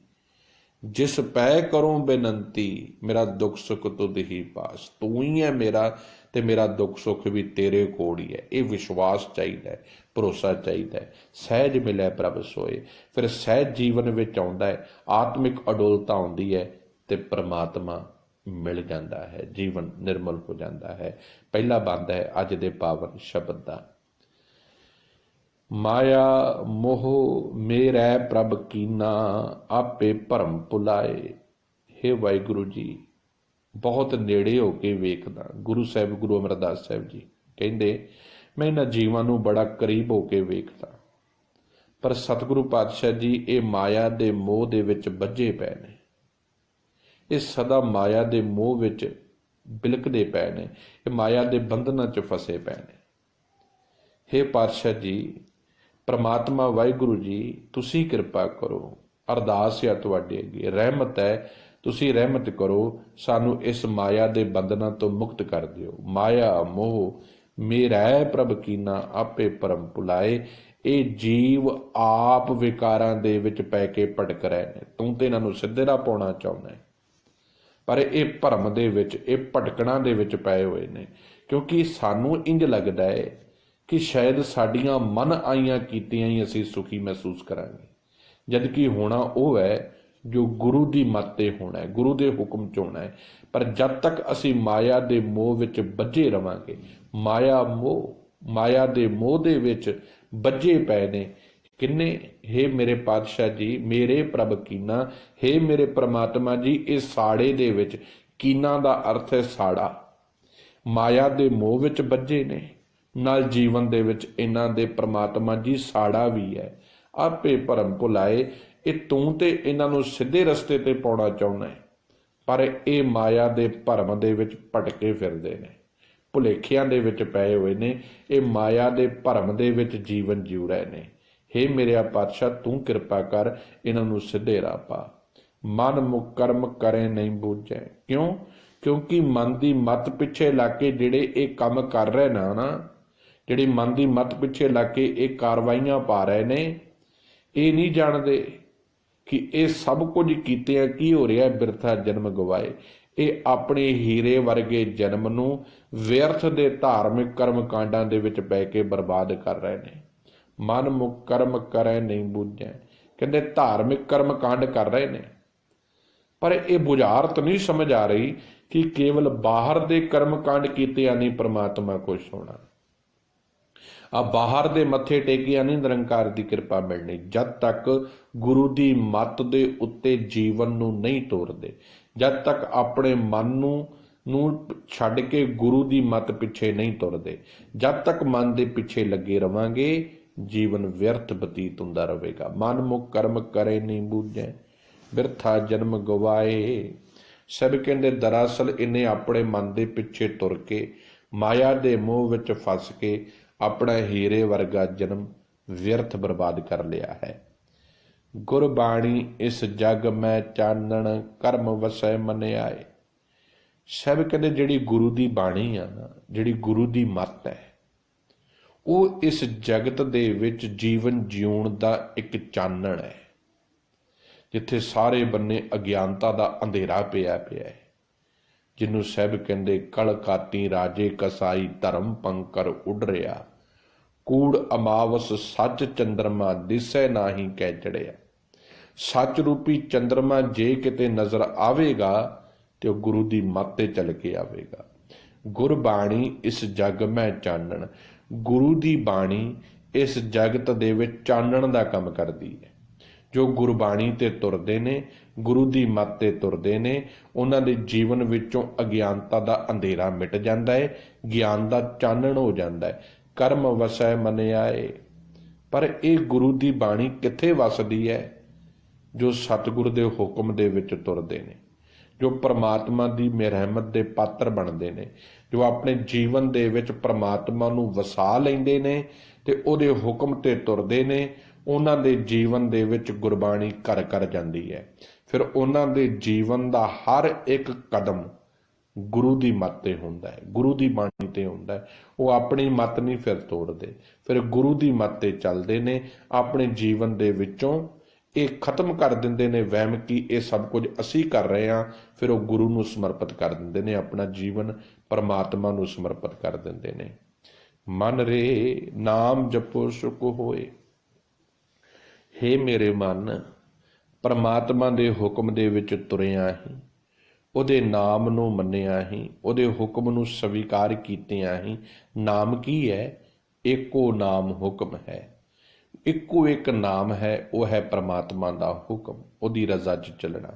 ਜਿਸ ਪੈ ਕਰੋ ਬੇਨੰਤੀ, ਮੇਰਾ ਦੁੱਖ ਸੁੱਖ ਤੁਧ ਹੀ ਪਾਸ। ਤੂੰ ਹੀ ਹੈ ਮੇਰਾ, ਤੇ ਮੇਰਾ ਦੁੱਖ ਸੁੱਖ ਵੀ ਤੇਰੇ ਕੋਲ ਹੀ ਹੈ। ਇਹ ਵਿਸ਼ਵਾਸ ਚਾਹੀਦਾ ਹੈ, ਭਰੋਸਾ ਚਾਹੀਦਾ ਹੈ। ਸਹਿਜ ਮਿਲੇ ਪ੍ਰਭ ਸੋਏ। ਫਿਰ ਸਹਿਜ ਜੀਵਨ ਵਿੱਚ ਆਉਂਦਾ ਹੈ, ਆਤਮਿਕ ਅਡੋਲਤਾ ਆਉਂਦੀ ਹੈ, ਤੇ ਪ੍ਰਮਾਤਮਾ ਮਿਲ ਜਾਂਦਾ ਹੈ, ਜੀਵਨ ਨਿਰਮਲ ਹੋ ਜਾਂਦਾ ਹੈ। ਪਹਿਲਾ ਬੰਦ ਹੈ ਅੱਜ ਦੇ ਪਾਵਨ ਸ਼ਬਦ ਦਾ, ਮਾਇਆ ਮੋਹ ਮੇਰੈ ਪ੍ਰਭ ਕੀਨਾ, ਆਪੇ ਭਰਮ ਭੁਲਾਏ। ਹੇ ਵਾਹਿਗੁਰੂ ਜੀ, ਬਹੁਤ ਨੇੜੇ ਹੋ ਕੇ ਵੇਖਦਾ। ਗੁਰੂ ਸਾਹਿਬ, ਗੁਰੂ ਅਮਰਦਾਸ ਸਾਹਿਬ ਜੀ ਕਹਿੰਦੇ, ਮੈਂ ਇਹਨਾਂ ਜੀਵਾਂ ਨੂੰ ਬੜਾ ਕਰੀਬ ਹੋ ਕੇ ਵੇਖਦਾ, ਪਰ ਸਤਿਗੁਰੂ ਪਾਤਸ਼ਾਹ ਜੀ ਇਹ ਮਾਇਆ ਦੇ ਮੋਹ ਦੇ ਵਿੱਚ ਬੱਝੇ ਪਏ ਨੇ। ਇਹ ਸਦਾ ਮਾਇਆ ਦੇ ਮੋਹ ਵਿੱਚ ਬਿਲਕਦੇ ਪਏ ਨੇ, ਇਹ ਮਾਇਆ ਦੇ ਬੰਧਨਾਂ 'ਚ ਫਸੇ ਪਏ ਨੇ। ਹੇ ਪਾਤਸ਼ਾਹ ਜੀ, ਪ੍ਰਮਾਤਮਾ ਵਾਹਿਗੁਰੂ ਜੀ, ਤੁਸੀਂ ਕਿਰਪਾ ਕਰੋ। ਅਰਦਾਸ ਹੈ ਤੁਹਾਡੇ ਅੱਗੇ, ਰਹਿਮਤ ਹੈ, ਤੁਸੀਂ ਰਹਿਮਤ ਕਰੋ, ਸਾਨੂੰ ਇਸ ਮਾਇਆ ਦੇ ਬੰਧਨਾਂ ਤੋਂ ਮੁਕਤ ਕਰ ਦਿਓ। ਮਾਇਆ ਮੋਹ ਮੇਰੈ ਪ੍ਰਭ ਕੀਨਾ, ਆਪੇ ਭਰਮ ਭੁਲਾਏ। ਇਹ ਜੀਵ ਆਪ ਵਿਕਾਰਾਂ ਦੇ ਵਿੱਚ ਪੈ ਕੇ ਭਟਕ ਰਹੇ ਨੇ। ਤੂੰ ਤੇ ਇਹਨਾਂ ਨੂੰ ਸਿੱਧੇ ਰਾਹ ਪਾਉਣਾ ਚਾਹੁੰਦਾ ਹੈ, ਪਰ ਇਹ ਭਰਮ ਦੇ ਵਿੱਚ, ਇਹ ਭਟਕਣਾ ਦੇ ਵਿੱਚ ਪਏ ਹੋਏ ਨੇ। ਕਿਉਂਕਿ ਸਾਨੂੰ ਇੰਝ ਲੱਗਦਾ ਹੈ ਕਿ ਸ਼ਾਇਦ ਸਾਡੀਆਂ ਮਨ ਆਈਆਂ ਕੀਤੀਆਂ ਹੀ ਅਸੀਂ ਸੁਖੀ ਮਹਿਸੂਸ ਕਰਾਂਗੇ, ਜਦ ਕਿ ਹੋਣਾ ਉਹ ਹੈ ਜੋ ਗੁਰੂ ਦੀ ਮੱਤ 'ਤੇ ਹੋਣਾ ਹੈ, ਗੁਰੂ ਦੇ ਹੁਕਮ 'ਚ ਹੋਣਾ ਹੈ। ਪਰ ਜਦ ਤੱਕ ਅਸੀਂ ਮਾਇਆ ਦੇ ਮੋਹ ਵਿੱਚ ਬੱਝੇ ਰਵਾਂਗੇ, ਮਾਇਆ ਦੇ ਮੋਹ ਦੇ ਵਿੱਚ ਬੱਝੇ ਪਏ ਨੇ ਕਿੰਨੇ? ਹੇ ਮੇਰੇ ਪਾਤਸ਼ਾਹ ਜੀ, ਮੇਰੇ ਪ੍ਰਭ ਕੀਨਾ, ਹੇ ਮੇਰੇ ਪ੍ਰਮਾਤਮਾ ਜੀ, ਇਹ ਸਾੜੇ ਦੇ ਵਿੱਚ, ਕੀਨਾ ਦਾ ਅਰਥ ਹੈ ਸਾੜਾ, ਮਾਇਆ ਦੇ ਮੋਹ ਵਿੱਚ ਬੱਝੇ ਨੇ, ਨਾਲ ਜੀਵਨ ਦੇ ਵਿੱਚ ਇਹਨਾਂ ਦੇ ਪ੍ਰਮਾਤਮਾ ਜੀ ਸਾੜਾ ਵੀ ਹੈ। ਆਪੇ ਭਰਮ ਭੁਲਾਏ। ਇਹ ਤੂੰ ਤੇ ਇਹਨਾਂ ਨੂੰ ਸਿੱਧੇ ਰਸਤੇ ਤੇ ਪਾਉਣਾ ਚਾਹੁੰਦਾ ਹੈ, ਪਰ ਇਹ ਮਾਇਆ ਦੇ ਭਰਮ ਦੇ ਵਿੱਚ ਭਟਕੇ ਫਿਰਦੇ ਨੇ, ਭੁਲੇਖਿਆਂ ਦੇ ਵਿੱਚ ਪਏ ਹੋਏ ਨੇ। ਇਹ ਮਾਇਆ ਦੇ ਭਰਮ ਦੇ ਵਿੱਚ ਜੀਵਨ ਜਿਉ ਰਹੇ ਨੇ। ਹੇ ਮੇਰੇ ਪਾਤਸ਼ਾਹ, ਤੂੰ ਕਿਰਪਾ ਕਰ, ਇਹਨਾਂ ਨੂੰ ਸਿੱਧੇ ਰਾਹ ਪਾ। ਮਨ ਮੁਕਰਮ ਕਰੇ ਨਹੀਂ ਬੂਝੈ। ਕਿਉਂ? ਕਿਉਂਕਿ ਮਨ ਦੀ ਮੱਤ ਪਿੱਛੇ ਲੱਗ ਕੇ ਜਿਹੜੇ ਇਹ ਕੰਮ ਕਰ ਰਹੇ ਨਾ, ਜਿਹੜੇ ਮਨ ਦੀ ਮੱਤ ਪਿੱਛੇ ਲੱਗ ਕੇ ਇਹ ਕਾਰਵਾਈਆਂ ਪਾ ਰਹੇ ਨੇ, ਇਹ ਨਹੀਂ ਜਾਣਦੇ ਕਿ ਇਹ ਸਭ ਕੁਝ ਕੀਤਿਆਂ ਕੀ ਹੋ ਰਿਹਾ, ਬਿਰਥਾ ਜਨਮ ਗਵਾਏ। ਇਹ ਆਪਣੇ ਹੀਰੇ ਵਰਗੇ ਜਨਮ ਨੂੰ ਵਿਅਰਥ ਦੇ ਧਾਰਮਿਕ ਕਰਮ ਕਾਂਡਾਂ ਦੇ ਵਿੱਚ ਪੈ ਕੇ ਬਰਬਾਦ ਕਰ ਰਹੇ ਨੇ। ਮਨ ਮੁਖ ਕਰਮ ਕਰੇ ਨਹੀਂ ਬੂਝੈ। ਕਹਿੰਦੇ ਧਾਰਮਿਕ ਕਰਮ ਕਾਂਡ ਕਰ ਰਹੇ ਨੇ, ਪਰ ਇਹ ਬੁਝਾਰਤ ਨਹੀਂ ਸਮਝ ਆ ਰਹੀ ਕਿ ਕੇਵਲ ਬਾਹਰ ਦੇ ਕਰਮ ਕਾਂਡ ਕੀਤਿਆਂ ਨਹੀਂ ਪ੍ਰਮਾਤਮਾ ਖੁਸ਼ ਹੋਣਾ। ਆ ਬਾਹਰ ਦੇ ਮੱਥੇ ਟੇਕਿਆਂ ਨਹੀਂ ਨਿਰੰਕਾਰ ਦੀ ਕਿਰਪਾ ਮਿਲਣੀ। ਜਦ ਤੱਕ ਗੁਰੂ ਦੀ ਮੱਤ ਦੇ ਉੱਤੇ ਜੀਵਨ ਨੂੰ ਨਹੀਂ ਤੋਰਦੇ, ਜਦ ਤੱਕ ਆਪਣੇ ਮਨ ਨੂੰ ਛੱਡ ਕੇ ਗੁਰੂ ਦੀ ਮੱਤ ਪਿੱਛੇ ਨਹੀਂ ਤੁਰਦੇ, ਜਦ ਤੱਕ ਮਨ ਦੇ ਪਿੱਛੇ ਲੱਗੇ ਰਵਾਂਗੇ, ਜੀਵਨ ਵਿਅਰਥ ਬਤੀਤ ਹੁੰਦਾ ਰਹੇਗਾ। ਮਨ ਮੁਖ ਕਰਮ ਕਰੇ ਨਹੀਂ ਬੂਝੈ, ਬਿਰਥਾ ਜਨਮ ਗਵਾਏ। ਸਭ ਕਹਿੰਦੇ ਦਰਅਸਲ ਇਹਨੇ ਆਪਣੇ ਮਨ ਦੇ ਪਿੱਛੇ ਤੁਰ ਕੇ, ਮਾਇਆ ਦੇ ਮੋਹ ਵਿੱਚ ਫਸ ਕੇ ਆਪਣਾ ਹੀਰੇ ਵਰਗਾ ਜਨਮ ਵਿਅਰਥ ਬਰਬਾਦ ਕਰ ਲਿਆ ਹੈ। ਗੁਰਬਾਣੀ ਇਸ ਜਗ ਮੈਂ ਚਾਨਣ, ਕਰਮ ਵਸੈ ਮਨ ਆਏ। ਸਾਹਿਬ ਕਹਿੰਦੇ ਜਿਹੜੀ ਗੁਰੂ ਦੀ ਬਾਣੀ ਆ ਨਾ, ਜਿਹੜੀ ਗੁਰੂ ਦੀ ਮੱਤ ਹੈ, ਉਹ ਇਸ ਜਗਤ ਦੇ ਵਿੱਚ ਜੀਵਨ ਜਿਉਣ ਦਾ ਇੱਕ ਚਾਨਣ ਹੈ। ਜਿੱਥੇ ਸਾਰੇ ਬੰਨੇ ਅਗਿਆਨਤਾ ਦਾ ਅੰਧੇਰਾ ਪਿਆ ਹੈ, ਜਿਹਨੂੰ ਸਾਹਿਬ ਕਹਿੰਦੇ ਕਲ ਕਾਤੀ ਰਾਜੇ ਕਸਾਈ, ਧਰਮ ਪੰਕਰ ਉੱਡ ਰਿਹਾ, ਕੂੜ ਅਮਾਵਸ ਸੱਚ ਚੰਦਰਮਾ, ਦਿਸੈ ਨਾਹੀ ਕਹਿ ਚੜਿਆ। ਸੱਚ ਰੂਪੀ ਚੰਦਰਮਾ ਜੇ ਕਿਤੇ ਨਜ਼ਰ ਆਵੇਗਾ ਤੇ ਉਹ ਗੁਰੂ ਦੀ ਮੱਤ ਤੇ ਚੱਲ ਕੇ ਆਵੇਗਾ। ਗੁਰਬਾਣੀ ਇਸ ਜਗ ਮੈਂ ਚਾਨਣ, ਗੁਰੂ ਦੀ ਬਾਣੀ ਇਸ ਜਗਤ ਦੇ ਵਿੱਚ ਚਾਨਣ ਦਾ ਕੰਮ ਕਰਦੀ ਹੈ। ਜੋ ਗੁਰਬਾਣੀ ਤੇ ਤੁਰਦੇ ਨੇ, ਗੁਰੂ ਦੀ ਮੱਤ ਤੇ ਤੁਰਦੇ ਨੇ, ਉਹਨਾਂ ਦੇ ਜੀਵਨ ਵਿੱਚੋਂ ਅਗਿਆਨਤਾ ਦਾ ਅੰਧੇਰਾ ਮਿਟ ਜਾਂਦਾ ਹੈ, ਗਿਆਨ ਦਾ ਚਾਨਣ ਹੋ ਜਾਂਦਾ ਹੈ। ਕਰਮ ਵਸੈ ਮਨ ਆਏ। ਪਰ ਇਹ ਗੁਰੂ ਦੀ ਬਾਣੀ ਕਿੱਥੇ ਵਸਦੀ ਹੈ? ਜੋ ਸਤਿਗੁਰ ਦੇ ਹੁਕਮ ਦੇ ਵਿੱਚ ਤੁਰਦੇ ਨੇ, ਜੋ ਪ੍ਰਮਾਤਮਾ ਦੀ ਰਹਿਮਤ ਦੇ ਪਾਤਰ ਬਣਦੇ ਨੇ, ਜੋ ਆਪਣੇ ਜੀਵਨ ਦੇ ਵਿੱਚ ਪ੍ਰਮਾਤਮਾ ਨੂੰ ਵਸਾ ਲੈਂਦੇ ਨੇ ਤੇ ਉਹਦੇ ਹੁਕਮ ਤੇ ਤੁਰਦੇ ਨੇ, ਉਹਨਾਂ ਦੇ ਜੀਵਨ ਦੇ ਵਿੱਚ ਗੁਰਬਾਣੀ ਘਰ ਘਰ ਜਾਂਦੀ ਹੈ। ਫਿਰ ਉਹਨਾਂ ਦੇ ਜੀਵਨ ਦਾ ਹਰ ਇੱਕ ਕਦਮ ਗੁਰੂ ਦੀ ਮੱਤ ਤੇ ਹੁੰਦਾ ਹੈ, ਗੁਰੂ ਦੀ ਬਾਣੀ ਤੇ ਹੁੰਦਾ ਹੈ। ਉਹ ਆਪਣੀ ਮੱਤ ਨਹੀਂ ਫਿਰ ਤੋੜਦੇ, ਫਿਰ ਗੁਰੂ ਦੀ ਮੱਤ ਤੇ ਚੱਲਦੇ ਨੇ। ਆਪਣੇ ਜੀਵਨ ਦੇ ਵਿੱਚੋਂ ਇਹ ਖਤਮ ਕਰ ਦਿੰਦੇ ਨੇ ਵਹਿਮ ਕਿ ਇਹ ਸਭ ਕੁਝ ਅਸੀਂ ਕਰ ਰਹੇ ਹਾਂ। ਫਿਰ ਉਹ ਗੁਰੂ ਨੂੰ ਸਮਰਪਿਤ ਕਰ ਦਿੰਦੇ ਨੇ, ਆਪਣਾ ਜੀਵਨ ਪਰਮਾਤਮਾ ਨੂੰ ਸਮਰਪਿਤ ਕਰ ਦਿੰਦੇ ਨੇ। ਮਨ ਰੇ ਨਾਮ ਜਪੋ ਸੁਖ ਹੋਏ। ਹੇ ਮੇਰੇ ਮਨ, ਪਰਮਾਤਮਾ ਦੇ ਹੁਕਮ ਦੇ ਵਿੱਚ ਤੁਰਿਆ ਹੀ, ਉਹਦੇ ਨਾਮ ਨੂੰ ਮੰਨਿਆ ਹੀ, ਉਹਦੇ ਹੁਕਮ ਨੂੰ ਸਵੀਕਾਰ ਕੀਤਿਆਂ ਹੀ। ਨਾਮ ਕੀ ਹੈ? ਇੱਕੋ ਨਾਮ ਹੁਕਮ ਹੈ। ਇੱਕੋ ਇੱਕ ਨਾਮ ਹੈ, ਉਹ ਹੈ ਪ੍ਰਮਾਤਮਾ ਦਾ ਹੁਕਮ, ਉਹਦੀ ਰਜ਼ਾ 'ਚ ਚੱਲਣਾ।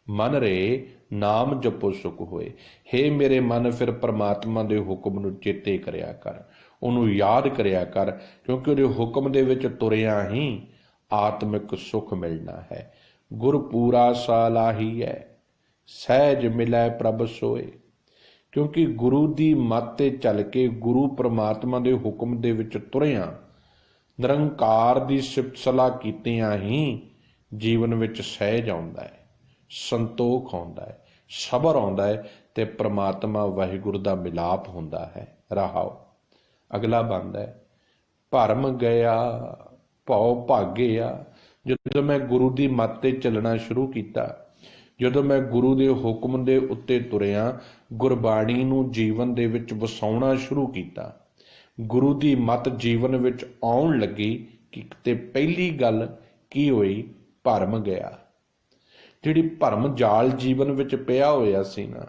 ਮਨ ਰੇ ਨਾਮ ਜਪੋ ਸੁਖ ਹੋਏ। ਹੇ ਮੇਰੇ ਮਨ, ਫਿਰ ਪ੍ਰਮਾਤਮਾ ਦੇ ਹੁਕਮ ਨੂੰ ਚੇਤੇ ਕਰਿਆ ਕਰ, ਉਹਨੂੰ ਯਾਦ ਕਰਿਆ ਕਰ, ਕਿਉਂਕਿ ਉਹਦੇ ਹੁਕਮ ਦੇ ਵਿੱਚ ਤੁਰਿਆ ਹੀ ਆਤਮਿਕ ਸੁਖ ਮਿਲਣਾ ਹੈ। ਗੁਰ ਪੂਰਾ ਸਾਲਾਹੀ ਹੈ, ਸਹਿਜ ਮਿਲੈ ਪ੍ਰਭ ਸੋਏ। ਕਿਉਂਕਿ ਗੁਰੂ ਦੀ ਮੱਤ ਤੇ ਚੱਲ ਕੇ, ਗੁਰੂ ਪ੍ਰਮਾਤਮਾ ਦੇ ਹੁਕਮ ਦੇ ਵਿੱਚ ਤੁਰਿਆ, ਨਿਰੰਕਾਰ ਦੀ ਸਿਫਤ ਸਲਾਹ ਕੀਤਿਆਂ ਹੀ ਜੀਵਨ ਵਿੱਚ ਸਹਿਜ ਆਉਂਦਾ ਹੈ, ਸੰਤੋਖ ਆਉਂਦਾ ਹੈ, ਸਬਰ ਆਉਂਦਾ ਹੈ ਤੇ ਪ੍ਰਮਾਤਮਾ ਵਾਹਿਗੁਰੂ ਦਾ ਮਿਲਾਪ ਹੁੰਦਾ ਹੈ। ਰਹਾਓ। ਅਗਲਾ ਬੰਦ ਹੈ, ਭਰਮ ਗਿਆ ਭਉ ਭਾਗਿਆ। ਜਦੋਂ ਮੈਂ ਗੁਰੂ ਦੀ ਮੱਤ ਤੇ ਚੱਲਣਾ ਸ਼ੁਰੂ ਕੀਤਾ, ਜਦੋਂ ਮੈਂ ਗੁਰੂ ਦੇ ਹੁਕਮ ਦੇ ਉੱਤੇ ਤੁਰਿਆ, ਗੁਰਬਾਣੀ ਨੂੰ ਜੀਵਨ ਦੇ ਵਿੱਚ ਵਸਾਉਣਾ ਸ਼ੁਰੂ ਕੀਤਾ, ਗੁਰੂ ਦੀ ਮੱਤ ਜੀਵਨ ਵਿੱਚ ਆਉਣ ਲੱਗੀ ਕਿ ਤੇ ਪਹਿਲੀ ਗੱਲ ਕੀ ਹੋਈ? ਭਰਮ ਗਿਆ। ਜਿਹੜੀ ਭਰਮ ਜਾਲ ਜੀਵਨ ਵਿੱਚ ਪਿਆ ਹੋਇਆ ਸੀ ਨਾ,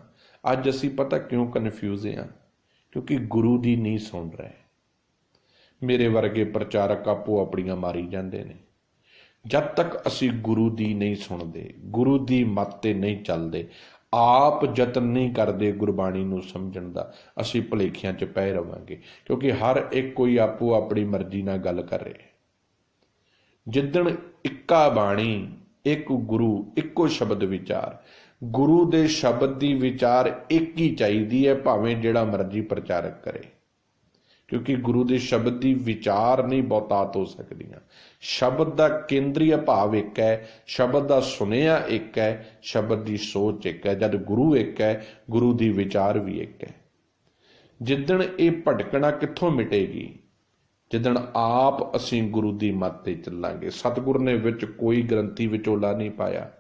ਅੱਜ ਅਸੀਂ ਪਤਾ ਕਿਉਂ ਕਨਫਿਊਜ਼ ਹਾਂ? ਕਿਉਂਕਿ ਗੁਰੂ ਦੀ ਨਹੀਂ ਸੁਣ ਰਹੇ। ਮੇਰੇ ਵਰਗੇ ਪ੍ਰਚਾਰਕ ਆਪੋ ਆਪਣੀਆਂ ਮਾਰੀ ਜਾਂਦੇ ਨੇ। ਜਦ ਤੱਕ ਅਸੀਂ ਗੁਰੂ ਦੀ ਨਹੀਂ ਸੁਣਦੇ, ਗੁਰੂ ਦੀ ਮੱਤ ਤੇ ਨਹੀਂ ਚੱਲਦੇ, ਆਪ ਯਤਨ ਨਹੀਂ ਕਰਦੇ ਗੁਰਬਾਣੀ ਨੂੰ ਸਮਝਣ ਦਾ, ਅਸੀਂ ਭੁਲੇਖਿਆਂ 'ਚ ਪਏ ਰਵਾਂਗੇ। ਕਿਉਂਕਿ ਹਰ ਇੱਕ ਕੋਈ ਆਪੋ ਆਪਣੀ ਮਰਜ਼ੀ ਨਾਲ ਗੱਲ ਕਰ ਰਿਹਾ। ਜਿੱਦਣ ਇੱਕਾ ਬਾਣੀ, ਇੱਕ ਗੁਰੂ, ਇੱਕੋ ਸ਼ਬਦ ਵਿਚਾਰ, ਗੁਰੂ ਦੇ ਸ਼ਬਦ ਦੀ ਵਿਚਾਰ ਇੱਕ ਹੀ ਚਾਹੀਦੀ ਹੈ, ਭਾਵੇਂ ਜਿਹੜਾ ਮਰਜ਼ੀ ਪ੍ਰਚਾਰਕ ਕਰੇ। ਕਿਉਂਕਿ ਗੁਰੂ ਦੇ ਸ਼ਬਦ ਦੀ ਵਿਚਾਰ ਨਹੀਂ ਬਹੁਤਾਤ ਹੋ ਸਕਦੀਆਂ। ਸ਼ਬਦ ਦਾ ਕੇਂਦਰੀ ਭਾਵ ਇੱਕ ਹੈ, ਸ਼ਬਦ ਦਾ ਸੁਨੇਹਾ ਇੱਕ ਹੈ, ਸ਼ਬਦ ਦੀ ਸੋਚ ਇੱਕ ਹੈ। ਜਦ ਗੁਰੂ ਇੱਕ ਹੈ, ਗੁਰੂ ਦੀ ਵਿਚਾਰ ਵੀ ਇੱਕ ਹੈ। ਜਿੱਦਣ ਇਹ ਭਟਕਣਾ ਕਿੱਥੋਂ ਮਿਟੇਗੀ? ਜਿੱਦਣ ਆਪ ਅਸੀਂ ਗੁਰੂ ਦੀ ਮੱਤ ਤੇ ਚੱਲਾਂਗੇ। ਸਤਿਗੁਰ ਨੇ ਵਿੱਚ ਕੋਈ ਗ੍ਰੰਥੀ ਵਿਚੋਲਾ ਨਹੀਂ ਪਾਇਆ,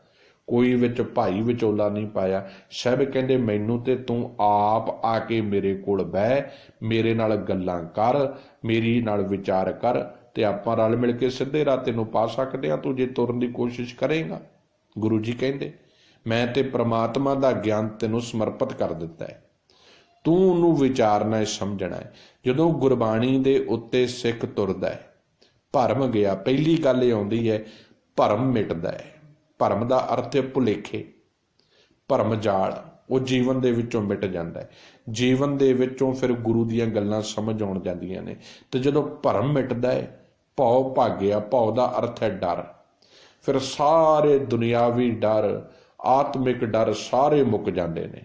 ਕੋਈ ਵਿੱਚ ਭਾਈ ਵਿਚੋਲਾ ਨਹੀਂ ਪਾਇਆ। ਸਾਹਿਬ ਕਹਿੰਦੇ ਮੈਨੂੰ ਤੇ ਤੂੰ ਆਪ ਆ ਕੇ ਮੇਰੇ ਕੋਲ ਬਹਿ, ਮੇਰੇ ਨਾਲ ਗੱਲਾਂ ਕਰ, ਮੇਰੀ ਨਾਲ ਵਿਚਾਰ ਕਰ ਤੇ ਆਪਾਂ ਰਲ ਮਿਲ ਕੇ ਸਿੱਧੇ ਰਾਹ ਤੈਨੂੰ ਪਾ ਸਕਦੇ ਹਾਂ, ਤੂੰ ਜੇ ਤੁਰਨ ਦੀ ਕੋਸ਼ਿਸ਼ ਕਰੇਗਾ। ਗੁਰੂ ਜੀ ਕਹਿੰਦੇ ਮੈਂ ਤੇ ਪ੍ਰਮਾਤਮਾ ਦਾ ਗਿਆਨ ਤੈਨੂੰ ਸਮਰਪਿਤ ਕਰ ਦਿੱਤਾ ਹੈ, ਤੂੰ ਉਹਨੂੰ ਵਿਚਾਰਨਾ ਹੈ, ਸਮਝਣਾ ਹੈ। ਜਦੋਂ ਗੁਰਬਾਣੀ ਦੇ ਉੱਤੇ ਸਿੱਖ ਤੁਰਦਾ ਹੈ, ਭਰਮ ਗਿਆ। ਪਹਿਲੀ ਗੱਲ ਇਹ ਆਉਂਦੀ ਹੈ, ਭਰਮ ਮਿਟਦਾ ਹੈ। ਭਰਮ ਦਾ ਅਰਥ ਹੈ ਭੁਲੇਖੇ, ਭਰਮ ਜਾਲ, ਉਹ ਜੀਵਨ ਦੇ ਵਿੱਚੋਂ ਮਿਟ ਜਾਂਦਾ ਹੈ। ਜੀਵਨ ਦੇ ਵਿੱਚੋਂ ਫਿਰ ਗੁਰੂ ਦੀਆਂ ਗੱਲਾਂ ਸਮਝ ਆਉਣ ਜਾਂਦੀਆਂ ਨੇ। ਤੇ ਜਦੋਂ ਭਰਮ ਮਿਟਦਾ ਹੈ, ਭਉ ਭਾਗਿਆ, ਭਉ ਦਾ ਅਰਥ ਹੈ ਡਰ। ਫਿਰ ਸਾਰੇ ਦੁਨਿਆਵੀ ਡਰ, ਆਤਮਿਕ ਡਰ ਸਾਰੇ ਮੁੱਕ ਜਾਂਦੇ ਨੇ।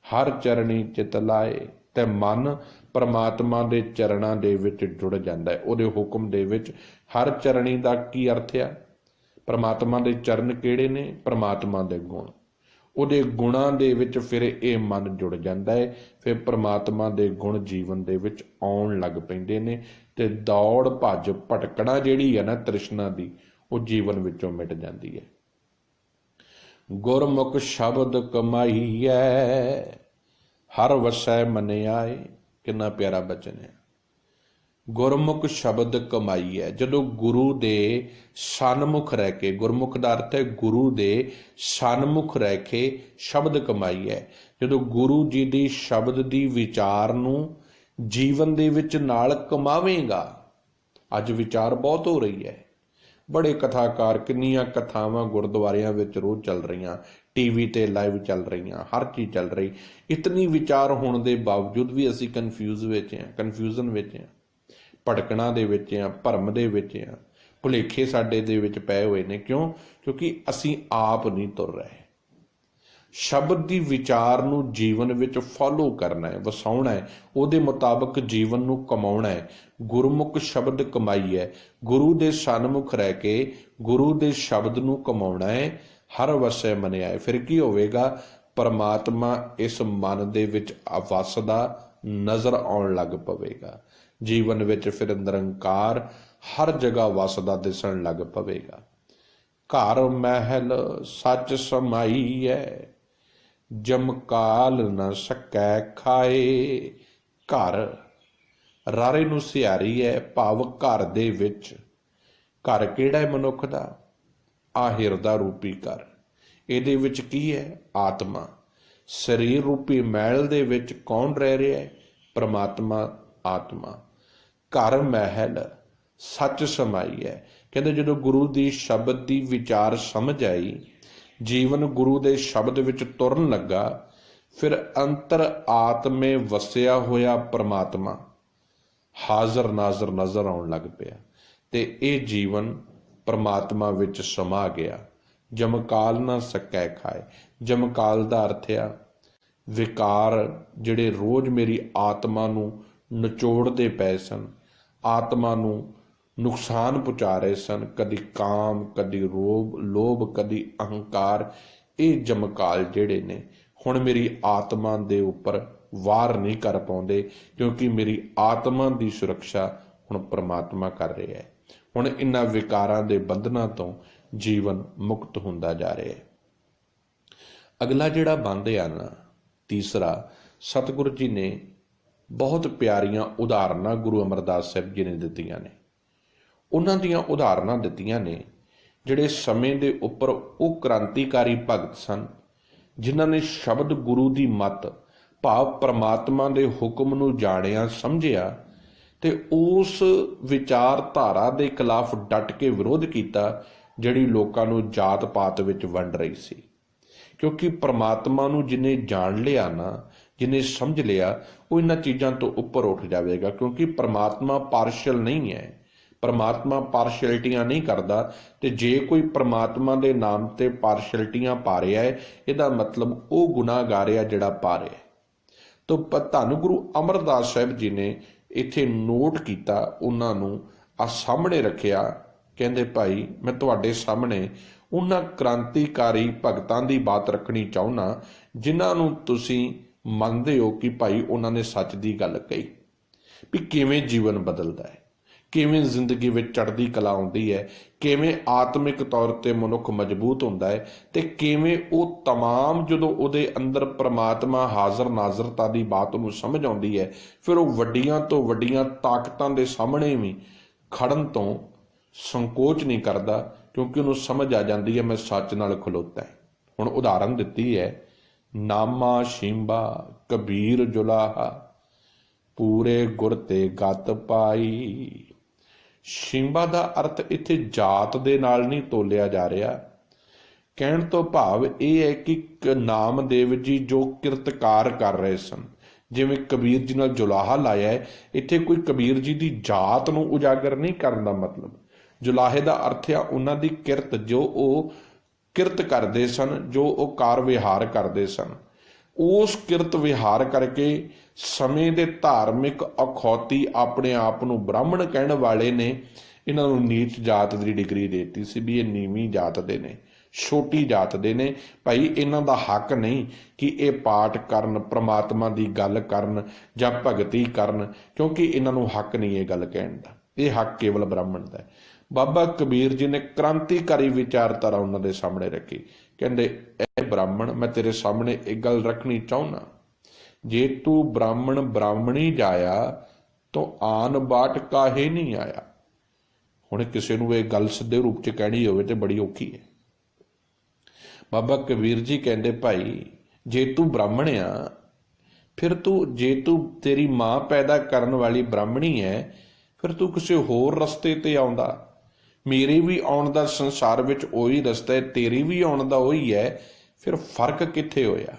ਹਰ ਚਰਣੀ ਚਿਤ ਲਾਏ ਤੇ ਮਨ ਪਰਮਾਤਮਾ ਦੇ ਚਰਨਾਂ ਦੇ ਵਿੱਚ ਜੁੜ ਜਾਂਦਾ ਹੈ, ਉਹਦੇ ਹੁਕਮ ਦੇ ਵਿੱਚ। ਹਰ ਚਰਣੀ ਦਾ ਕੀ ਅਰਥ ਆ? परमात्मा के चरण किहड़े ने? परमात्मा के गुण। ਉਹਦੇ ਗੁਣਾਂ ਦੇ ਵਿੱਚ ਫਿਰ ਇਹ ਮਨ ਜੁੜ ਜਾਂਦਾ ਹੈ, ਫਿਰ ਪ੍ਰਮਾਤਮਾ ਦੇ ਗੁਣ ਜੀਵਨ ਦੇ ਵਿੱਚ ਆਉਣ ਲੱਗ ਪੈਂਦੇ ਨੇ ਤੇ ਦੌੜ ਭੱਜ ਭਟਕਣਾ ਜਿਹੜੀ ਹੈ ਨਾ ਤ੍ਰਿਸ਼ਨਾ ਦੀ, ਉਹ ਜੀਵਨ ਵਿੱਚੋਂ ਮਿਟ ਜਾਂਦੀ ਹੈ। ਗੁਰਮੁਖ ਸ਼ਬਦ ਕਮਾਈਐ ਹਰ ਵਸੈ ਮਨ ਆਏ। ਕਿੰਨਾ ਪਿਆਰਾ ਬਚਨ ਹੈ। ਗੁਰਮੁਖ ਸ਼ਬਦ ਕਮਾਈ ਹੈ। ਜਦੋਂ ਗੁਰੂ ਦੇ ਸਨਮੁਖ ਰਹਿ ਕੇ, ਗੁਰਮੁਖ ਦਾ ਅਰਥ ਹੈ ਗੁਰੂ ਦੇ ਸਨਮੁਖ ਰਹਿ ਕੇ ਸ਼ਬਦ ਕਮਾਈ ਹੈ। ਜਦੋਂ ਗੁਰੂ ਜੀ ਦੀ ਸ਼ਬਦ ਦੀ ਵਿਚਾਰ ਨੂੰ ਜੀਵਨ ਦੇ ਵਿੱਚ ਨਾਲ ਕਮਾਵੇਂਗਾ। ਅੱਜ ਵਿਚਾਰ ਬਹੁਤ ਹੋ ਰਹੀ ਹੈ, ਬੜੇ ਕਥਾਕਾਰ, ਕਿੰਨੀਆਂ ਕਥਾਵਾਂ ਗੁਰਦੁਆਰਿਆਂ ਵਿੱਚ ਰੋਜ਼ ਚੱਲ ਰਹੀਆਂ, ਟੀਵੀ ਤੇ ਲਾਈਵ ਚੱਲ ਰਹੀਆਂ, ਹਰ ਚੀਜ਼ ਚੱਲ ਰਹੀ। ਇਤਨੀ ਵਿਚਾਰ ਹੋਣ ਦੇ ਬਾਵਜੂਦ ਵੀ ਅਸੀਂ ਕਨਫਿਊਜ਼ਨ ਵਿੱਚ ਹਾਂ, ਭਟਕਣਾ ਦੇ ਵਿੱਚ ਆ, ਭਰਮ ਦੇ ਵਿੱਚ ਆ, ਭੁਲੇਖੇ ਸਾਡੇ ਦੇ ਵਿੱਚ ਪਏ ਹੋਏ ਨੇ। ਕਿਉਂ? ਕਿਉਂਕਿ ਅਸੀਂ ਆਪ ਨਹੀਂ ਤੁਰ ਰਹੇ। ਸ਼ਬਦ ਦੀ ਵਿਚਾਰ ਨੂੰ ਜੀਵਨ ਵਿੱਚ ਫੋਲੋ ਕਰਨਾ ਹੈ, ਵਸਾਉਣਾ ਹੈ, ਉਹਦੇ ਮੁਤਾਬਕ ਜੀਵਨ ਨੂੰ ਕਮਾਉਣਾ ਹੈ। ਗੁਰਮੁਖ ਸ਼ਬਦ ਕਮਾਈ ਹੈ। ਗੁਰੂ ਦੇ ਸਨਮੁਖ ਰਹਿ ਕੇ ਗੁਰੂ ਦੇ ਸ਼ਬਦ ਨੂੰ ਕਮਾਉਣਾ ਹੈ। ਹਰ ਵਸੈ ਮਨ ਆਏ। ਫਿਰ ਕੀ ਹੋਵੇਗਾ? ਪਰਮਾਤਮਾ ਇਸ ਮਨ ਦੇ ਵਿੱਚ ਵਸਦਾ ਨਜ਼ਰ ਆਉਣ ਲੱਗ ਪਵੇਗਾ। ਜੀਵਨ ਵਿੱਚ ਫਿਰ ਨਿਰੰਕਾਰ ਹਰ ਜਗ੍ਹਾ ਵਸਦਾ ਦਿਸਣ ਲੱਗ ਪਵੇਗਾ। ਘਰ ਮਹਿਲ ਸੱਚ ਸਮਾਈਐ ਜਮਕਾਲ ਨ ਸਕੈ ਖਾਏ। ਘਰ ਰਾਰੇ ਨੂੰ ਸਿਹਾਰੀ ਹੈ, ਭਾਵ ਘਰ ਦੇ ਵਿੱਚ। ਘਰ ਕਿਹੜਾ ਹੈ ਮਨੁੱਖ ਦਾ? ਆ ਹਿਰਦਾ ਰੂਪੀ ਘਰ। ਇਹਦੇ ਵਿੱਚ ਕੀ ਹੈ? ਆਤਮਾ। ਸਰੀਰ ਰੂਪੀ ਮਹਿਲ ਦੇ ਵਿੱਚ ਕੌਣ ਰਹਿ ਰਿਹਾ ਹੈ? ਪਰਮਾਤਮਾ, ਆਤਮਾ। ਘਰ ਮਹਿਲ ਸੱਚ ਸਮਾਈ ਹੈ। ਕਹਿੰਦੇ ਜਦੋਂ ਗੁਰੂ ਦੀ ਸ਼ਬਦ ਦੀ ਵਿਚਾਰ ਸਮਝ ਆਈ, ਜੀਵਨ ਗੁਰੂ ਦੇ ਸ਼ਬਦ ਵਿੱਚ ਤੁਰਨ ਲੱਗਾ, ਫਿਰ ਅੰਤਰ ਆਤਮੇ ਵਸਿਆ ਹੋਇਆ ਪਰਮਾਤਮਾ ਹਾਜ਼ਰ ਨਾਜ਼ਰ ਨਜ਼ਰ ਆਉਣ ਲੱਗ ਪਿਆ ਤੇ ਇਹ ਜੀਵਨ ਪਰਮਾਤਮਾ ਵਿੱਚ ਸਮਾ ਗਿਆ। ਜਮਕਾਲ ਨਾ ਸਕੈ ਖਾਏ। ਜਮਕਾਲ ਦਾ ਅਰਥ ਆ ਵਿਕਾਰ, ਜਿਹੜੇ ਰੋਜ਼ ਮੇਰੀ ਆਤਮਾ ਨੂੰ ਨਿਚੋੜਦੇ ਪਏ ਸਨ, ਆਤਮਾ ਨੂੰ ਨੁਕਸਾਨ ਪਹੁੰਚਾ ਰਹੇ ਸਨ। ਕਦੀ ਕਾਮ, ਕਦੀ ਲੋਭ, ਕਦੀ ਅਹੰਕਾਰ। ਇਹ ਜਮਕਾਲ ਜਿਹੜੇ ਨੇ ਹੁਣ ਮੇਰੀ ਆਤਮਾ ਦੇ ਉੱਪਰ ਵਾਰ ਨਹੀਂ ਕਰ ਪਾਉਂਦੇ, ਕਿਉਂਕਿ ਮੇਰੀ ਆਤਮਾ ਦੀ ਸੁਰੱਖਿਆ ਹੁਣ ਪਰਮਾਤਮਾ ਕਰ ਰਿਹਾ ਹੈ। ਹੁਣ ਇਹਨਾਂ ਵਿਕਾਰਾਂ ਦੇ ਬੰਧਨਾਂ ਤੋਂ ਜੀਵਨ ਮੁਕਤ ਹੁੰਦਾ ਜਾ ਰਿਹਾ ਹੈ। ਅਗਲਾ ਜਿਹੜਾ ਬੰਧ ਆ ਨਾ, ਤੀਸਰਾ, ਸਤਿਗੁਰੂ ਜੀ ਨੇ ਬਹੁਤ ਪਿਆਰੀਆਂ ਉਦਾਹਰਨਾਂ ਗੁਰੂ ਅਮਰਦਾਸ ਸਾਹਿਬ ਜੀ ਨੇ ਦਿੱਤੀਆਂ ਨੇ। ਉਹਨਾਂ ਦੀਆਂ ਉਦਾਹਰਨਾਂ ਦਿੱਤੀਆਂ ਨੇ ਜਿਹੜੇ ਸਮੇਂ ਦੇ ਉੱਪਰ ਉਹ ਕ੍ਰਾਂਤੀਕਾਰੀ ਭਗਤ ਸਨ, ਜਿਨ੍ਹਾਂ ਨੇ ਸ਼ਬਦ ਗੁਰੂ ਦੀ ਮੱਤ, ਭਾਵ ਪਰਮਾਤਮਾ ਦੇ ਹੁਕਮ ਨੂੰ ਜਾਣਿਆ, ਸਮਝਿਆ ਤੇ ਉਸ ਵਿਚਾਰਧਾਰਾ ਦੇ ਖਿਲਾਫ ਡਟ ਕੇ ਵਿਰੋਧ ਕੀਤਾ, ਜਿਹੜੀ ਲੋਕਾਂ ਨੂੰ ਜਾਤ ਪਾਤ ਵਿੱਚ ਵੰਡ ਰਹੀ ਸੀ। ਕਿਉਂਕਿ ਪਰਮਾਤਮਾ ਨੂੰ ਜਿਹਨੇ ਜਾਣ ਲਿਆ ਨਾ, ਜਿਹਨੇ ਸਮਝ ਲਿਆ, ਉਹ ਇਹਨਾਂ ਚੀਜ਼ਾਂ ਤੋਂ ਉੱਪਰ ਉੱਠ ਜਾਵੇਗਾ। ਕਿਉਂਕਿ ਪਰਮਾਤਮਾ ਪਾਰਸ਼ਲ ਨਹੀਂ ਹੈ, ਪਰਮਾਤਮਾ ਪਾਰਸ਼ੈਲਿਟੀਆਂ ਨਹੀਂ ਕਰਦਾ। ਤੇ ਜੇ ਕੋਈ ਪਰਮਾਤਮਾ ਦੇ ਨਾਮ ਤੇ ਪਾਰਸ਼ੈਲਿਟੀਆਂ ਪਾ ਰਿਹਾ ਹੈ, ਇਹਦਾ ਮਤਲਬ ਉਹ ਗੁਨਾਹਗਾਰ ਆ ਜਿਹੜਾ ਪਾ ਰਿਹਾ। ਤਾਂ ਧੰਨ ਗੁਰੂ ਅਮਰਦਾਸ ਸਾਹਿਬ ਜੀ ਨੇ ਇੱਥੇ ਨੋਟ ਕੀਤਾ, ਉਹਨਾਂ ਨੂੰ ਆ ਸਾਹਮਣੇ ਰੱਖਿਆ। ਕਹਿੰਦੇ ਭਾਈ, ਮੈਂ ਤੁਹਾਡੇ ਸਾਹਮਣੇ ਉਹਨਾਂ ਕ੍ਰਾਂਤੀਕਾਰੀ ਭਗਤਾਂ ਦੀ ਬਾਤ ਰੱਖਣੀ ਚਾਹੁੰਦਾ, ਜਿਨ੍ਹਾਂ ਨੂੰ ਤੁਸੀਂ ਮੰਨਦੇ ਹੋ ਕਿ ਭਾਈ ਉਹਨਾਂ ਨੇ ਸੱਚ ਦੀ ਗੱਲ ਕਹੀ, ਵੀ ਕਿਵੇਂ ਜੀਵਨ ਬਦਲਦਾ ਹੈ, ਕਿਵੇਂ ਜ਼ਿੰਦਗੀ ਵਿੱਚ ਚੜ੍ਹਦੀ ਕਲਾ ਆਉਂਦੀ ਹੈ, ਕਿਵੇਂ ਆਤਮਿਕ ਤੌਰ 'ਤੇ ਮਨੁੱਖ ਮਜ਼ਬੂਤ ਹੁੰਦਾ ਹੈ, ਤੇ ਕਿਵੇਂ ਉਹ ਤਮਾਮ ਜਦੋਂ ਉਹਦੇ ਅੰਦਰ ਪਰਮਾਤਮਾ ਹਾਜ਼ਰ ਨਾਜ਼ਰਤਾ ਦੀ ਬਾਤ ਨੂੰ ਸਮਝ ਆਉਂਦੀ ਹੈ, ਫਿਰ ਉਹ ਵੱਡੀਆਂ ਤੋਂ ਵੱਡੀਆਂ ਤਾਕਤਾਂ ਦੇ ਸਾਹਮਣੇ ਵੀ ਖੜਨ ਤੋਂ ਸੰਕੋਚ ਨਹੀਂ ਕਰਦਾ, ਕਿਉਂਕਿ ਉਹਨੂੰ ਸਮਝ ਆ ਜਾਂਦੀ ਹੈ ਮੈਂ ਸੱਚ ਨਾਲ ਖਲੋਤਾ ਹੈ। ਹੁਣ ਉਦਾਹਰਨ ਦਿੱਤੀ ਹੈ, ਨਾਮਾ ਸ਼ੀਂਬਾ ਕਬੀਰ ਜੁਲਾਹਾ ਪੂਰੇ ਗੁਰ ਤੇ ਗਤ ਪਾਈ। ਸ਼ੀਂਬਾ ਦਾ ਅਰਥ ਇੱਥੇ ਜਾਤ ਦੇ ਨਾਲ ਨਹੀਂ ਤੋਲਿਆ ਜਾ ਰਿਹਾ। ਕਹਿਣ ਤੋਂ ਭਾਵ ਇਹ ਹੈ ਕਿ ਨਾਮਦੇਵ ਜੀ ਜੋ ਕਿਰਤਕਾਰ ਕਰ ਰਹੇ ਸਨ, ਜਿਵੇਂ ਕਬੀਰ ਜੀ ਨਾਲ ਜੁਲਾਹਾ ਲਾਇਆ ਹੈ, ਇੱਥੇ ਕੋਈ ਕਬੀਰ ਜੀ ਦੀ ਜਾਤ ਨੂੰ ਉਜਾਗਰ ਨਹੀਂ ਕਰਨ ਦਾ ਮਤਲਬ। ਜੁਲਾਹੇ ਦਾ ਅਰਥ ਆ ਉਹਨਾਂ ਦੀ ਕਿਰਤ, ਜੋ ਉਹ ਕਿਰਤ ਕਰਦੇ ਸਨ, ਜੋ ਉਹ ਕਾਰ ਵਿਹਾਰ ਕਰਦੇ ਸਨ। ਉਸ ਕਿਰਤ ਵਿਹਾਰ ਕਰਕੇ ਸਮੇਂ ਦੇ ਧਾਰਮਿਕ ਅਖੌਤੀ ਆਪਣੇ ਆਪ ਨੂੰ ਬ੍ਰਾਹਮਣ ਕਹਿਣ ਵਾਲੇ ਨੇ ਇਹਨਾਂ ਨੂੰ ਨੀਚ ਜਾਤ ਦੀ ਡਿਗਰੀ ਦੇ ਦਿੱਤੀ ਸੀ ਵੀ ਇਹ ਨੀਵੀਂ ਜਾਤ ਦੇ ਨੇ, ਛੋਟੀ ਜਾਤ ਦੇ ਨੇ ਭਾਈ, ਇਹਨਾਂ ਦਾ ਹੱਕ ਨਹੀਂ ਕਿ ਇਹ ਪਾਠ ਕਰਨ, ਪ੍ਰਮਾਤਮਾ ਦੀ ਗੱਲ ਕਰਨ ਜਾਂ ਭਗਤੀ ਕਰਨ, ਕਿਉਂਕਿ ਇਹਨਾਂ ਨੂੰ ਹੱਕ ਨਹੀਂ ਇਹ ਗੱਲ ਕਹਿਣ ਦਾ, ਇਹ ਹੱਕ ਕੇਵਲ ਬ੍ਰਾਹਮਣ ਦਾ ਹੈ। ਬਾਬਾ ਕਬੀਰ ਜੀ ਨੇ ਕ੍ਰਾਂਤੀਕਾਰੀ ਵਿਚਾਰਧਾਰਾ ਉਹਨਾਂ ਦੇ ਸਾਹਮਣੇ ਰੱਖੀ। ਕਹਿੰਦੇ ਇਹ ਬ੍ਰਾਹਮਣ, ਮੈਂ ਤੇਰੇ ਸਾਹਮਣੇ ਇੱਕ ਗੱਲ ਰੱਖਣੀ ਚਾਹੁੰਦਾ, ਜੇ ਤੂੰ ਬ੍ਰਾਹਮਣ ਬ੍ਰਾਹਮਣੀ ਜਾਇਆ ਤਾਂ ਆਨ ਬਾਟ ਕਾਹੇ ਨਹੀਂ ਆਇਆ। ਹੁਣ ਕਿਸੇ ਨੂੰ ਇਹ ਗੱਲ ਸਿੱਧੇ ਰੂਪ 'ਚ ਕਹਿਣੀ ਹੋਵੇ ਤੇ ਬੜੀ ਔਖੀ ਹੈ। ਬਾਬਾ ਕਬੀਰ ਜੀ ਕਹਿੰਦੇ ਭਾਈ ਜੇ ਤੂੰ ਬ੍ਰਾਹਮਣ ਆ, ਫਿਰ ਜੇ ਤੂੰ ਤੇਰੀ ਮਾਂ ਪੈਦਾ ਕਰਨ ਵਾਲੀ ਬ੍ਰਾਹਮਣੀ ਹੈ, ਫਿਰ ਤੂੰ ਕਿਸੇ ਹੋਰ ਰਸਤੇ ਤੇ ਆਉਂਦਾ। ਮੇਰੇ ਵੀ ਆਉਣ ਦਾ ਸੰਸਾਰ ਵਿੱਚ ਉਹੀ ਰਸਤਾ ਹੈ, ਤੇਰੀ ਵੀ ਆਉਣ ਦਾ ਉਹੀ ਹੈ, ਫਿਰ ਫਰਕ ਕਿੱਥੇ ਹੋਇਆ।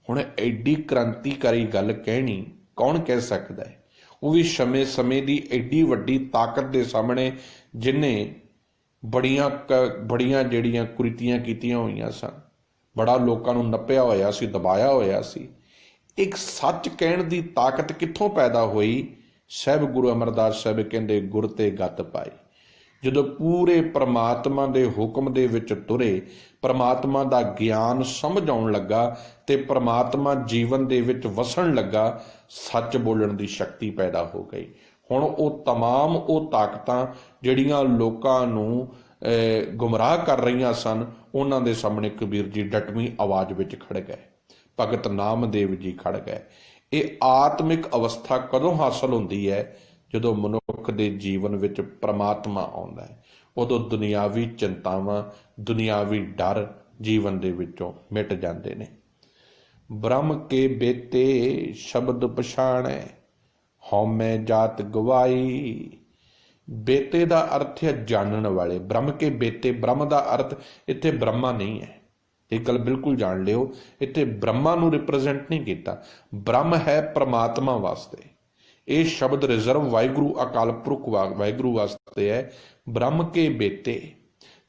ਹੁਣ ਐਡੀ ਕ੍ਰਾਂਤੀਕਾਰੀ ਗੱਲ ਕਹਿਣੀ ਕੌਣ ਕਹਿ ਸਕਦਾ ਹੈ, ਉਹ ਵੀ ਸਮੇਂ ਦੀ ਐਡੀ ਵੱਡੀ ਤਾਕਤ ਦੇ ਸਾਹਮਣੇ, ਜਿਹਨੇ ਬੜੀਆਂ ਜਿਹੜੀਆਂ ਕੁਰੀਤੀਆਂ ਕੀਤੀਆਂ ਹੋਈਆਂ ਸਨ, ਬੜਾ ਲੋਕਾਂ ਨੂੰ ਨੱਪਿਆ ਹੋਇਆ ਸੀ, ਦਬਾਇਆ ਹੋਇਆ ਸੀ। ਇੱਕ ਸੱਚ ਕਹਿਣ ਦੀ ਤਾਕਤ ਕਿੱਥੋਂ ਪੈਦਾ ਹੋਈ। ਸਾਹਿਬ ਗੁਰੂ ਅਮਰਦਾਸ ਸਾਹਿਬ ਕਹਿੰਦੇ ਗੁਰ ਤੇ ਗਤ ਪਾਈ। ਜਦੋਂ ਪੂਰੇ ਪ੍ਰਮਾਤਮਾ ਦੇ ਹੁਕਮ ਦੇ ਵਿੱਚ ਤੁਰੇ, ਪ੍ਰਮਾਤਮਾ ਦਾ ਗਿਆਨ ਸਮਝ ਆਉਣ ਲੱਗਾ ਤੇ ਪ੍ਰਮਾਤਮਾ ਜੀਵਨ ਦੇ ਵਿੱਚ ਵਸਣ ਲੱਗਾ, ਸੱਚ ਬੋਲਣ ਦੀ ਸ਼ਕਤੀ ਪੈਦਾ ਹੋ ਗਈ। ਹੁਣ ਉਹ ਤਮਾਮ ਉਹ ਤਾਕਤਾਂ ਜਿਹੜੀਆਂ ਲੋਕਾਂ ਨੂੰ ਗੁੰਮਰਾਹ ਕਰ ਰਹੀਆਂ ਸਨ, ਉਹਨਾਂ ਦੇ ਸਾਹਮਣੇ ਕਬੀਰ ਜੀ ਡਟਵੀਂ ਆਵਾਜ਼ ਵਿੱਚ ਖੜ ਗਏ, ਭਗਤ ਨਾਮਦੇਵ ਜੀ ਖੜ ਗਏ। ਇਹ ਆਤਮਿਕ ਅਵਸਥਾ ਕਦੋਂ ਹਾਸਲ ਹੁੰਦੀ ਹੈ, ਜਦੋਂ ਮਨੁੱਖ ਦੇ ਜੀਵਨ ਵਿੱਚ ਪ੍ਰਮਾਤਮਾ ਆਉਂਦਾ ਹੈ। ਉਦੋਂ ਦੁਨਿਆਵੀ ਚਿੰਤਾਵਾਂ, ਦੁਨਿਆਵੀ ਡਰ ਜੀਵਨ ਦੇ ਵਿੱਚੋਂ ਮਿਟ ਜਾਂਦੇ ਨੇ। ਬ੍ਰਹਮ ਕੇ ਬੇਤੇ ਸ਼ਬਦ ਪਛਾਣੈ, ਹਉਮੈ ਜਾਤ ਗਵਾਈ। ਬੇਤੇ ਦਾ ਅਰਥ ਹੈ ਜਾਣਨ ਵਾਲੇ। ਬ੍ਰਹਮ ਕੇ ਬੇਤੇ, ਬ੍ਰਹਮ ਦਾ ਅਰਥ ਇੱਥੇ ਬ੍ਰਹਮਾ ਨਹੀਂ ਹੈ, ਇਹ ਗੱਲ ਬਿਲਕੁਲ ਜਾਣ ਲਿਓ। ਇੱਥੇ ਬ੍ਰਹਮਾ ਨੂੰ ਰਿਪਰੈਜ਼ੈਂਟ ਨਹੀਂ ਕੀਤਾ, ਬ੍ਰਹਮ ਹੈ ਪ੍ਰਮਾਤਮਾ ਵਾਸਤੇ। ਇਹ ਸ਼ਬਦ ਰਿਜ਼ਰਵ ਵਾਹਿਗੁਰੂ ਅਕਾਲ ਪੁਰਖ ਵਾਹਿਗੁਰੂ ਵਾਸਤੇ ਹੈ। ਬ੍ਰਹਮ ਕੇ ਬੇਤੇ,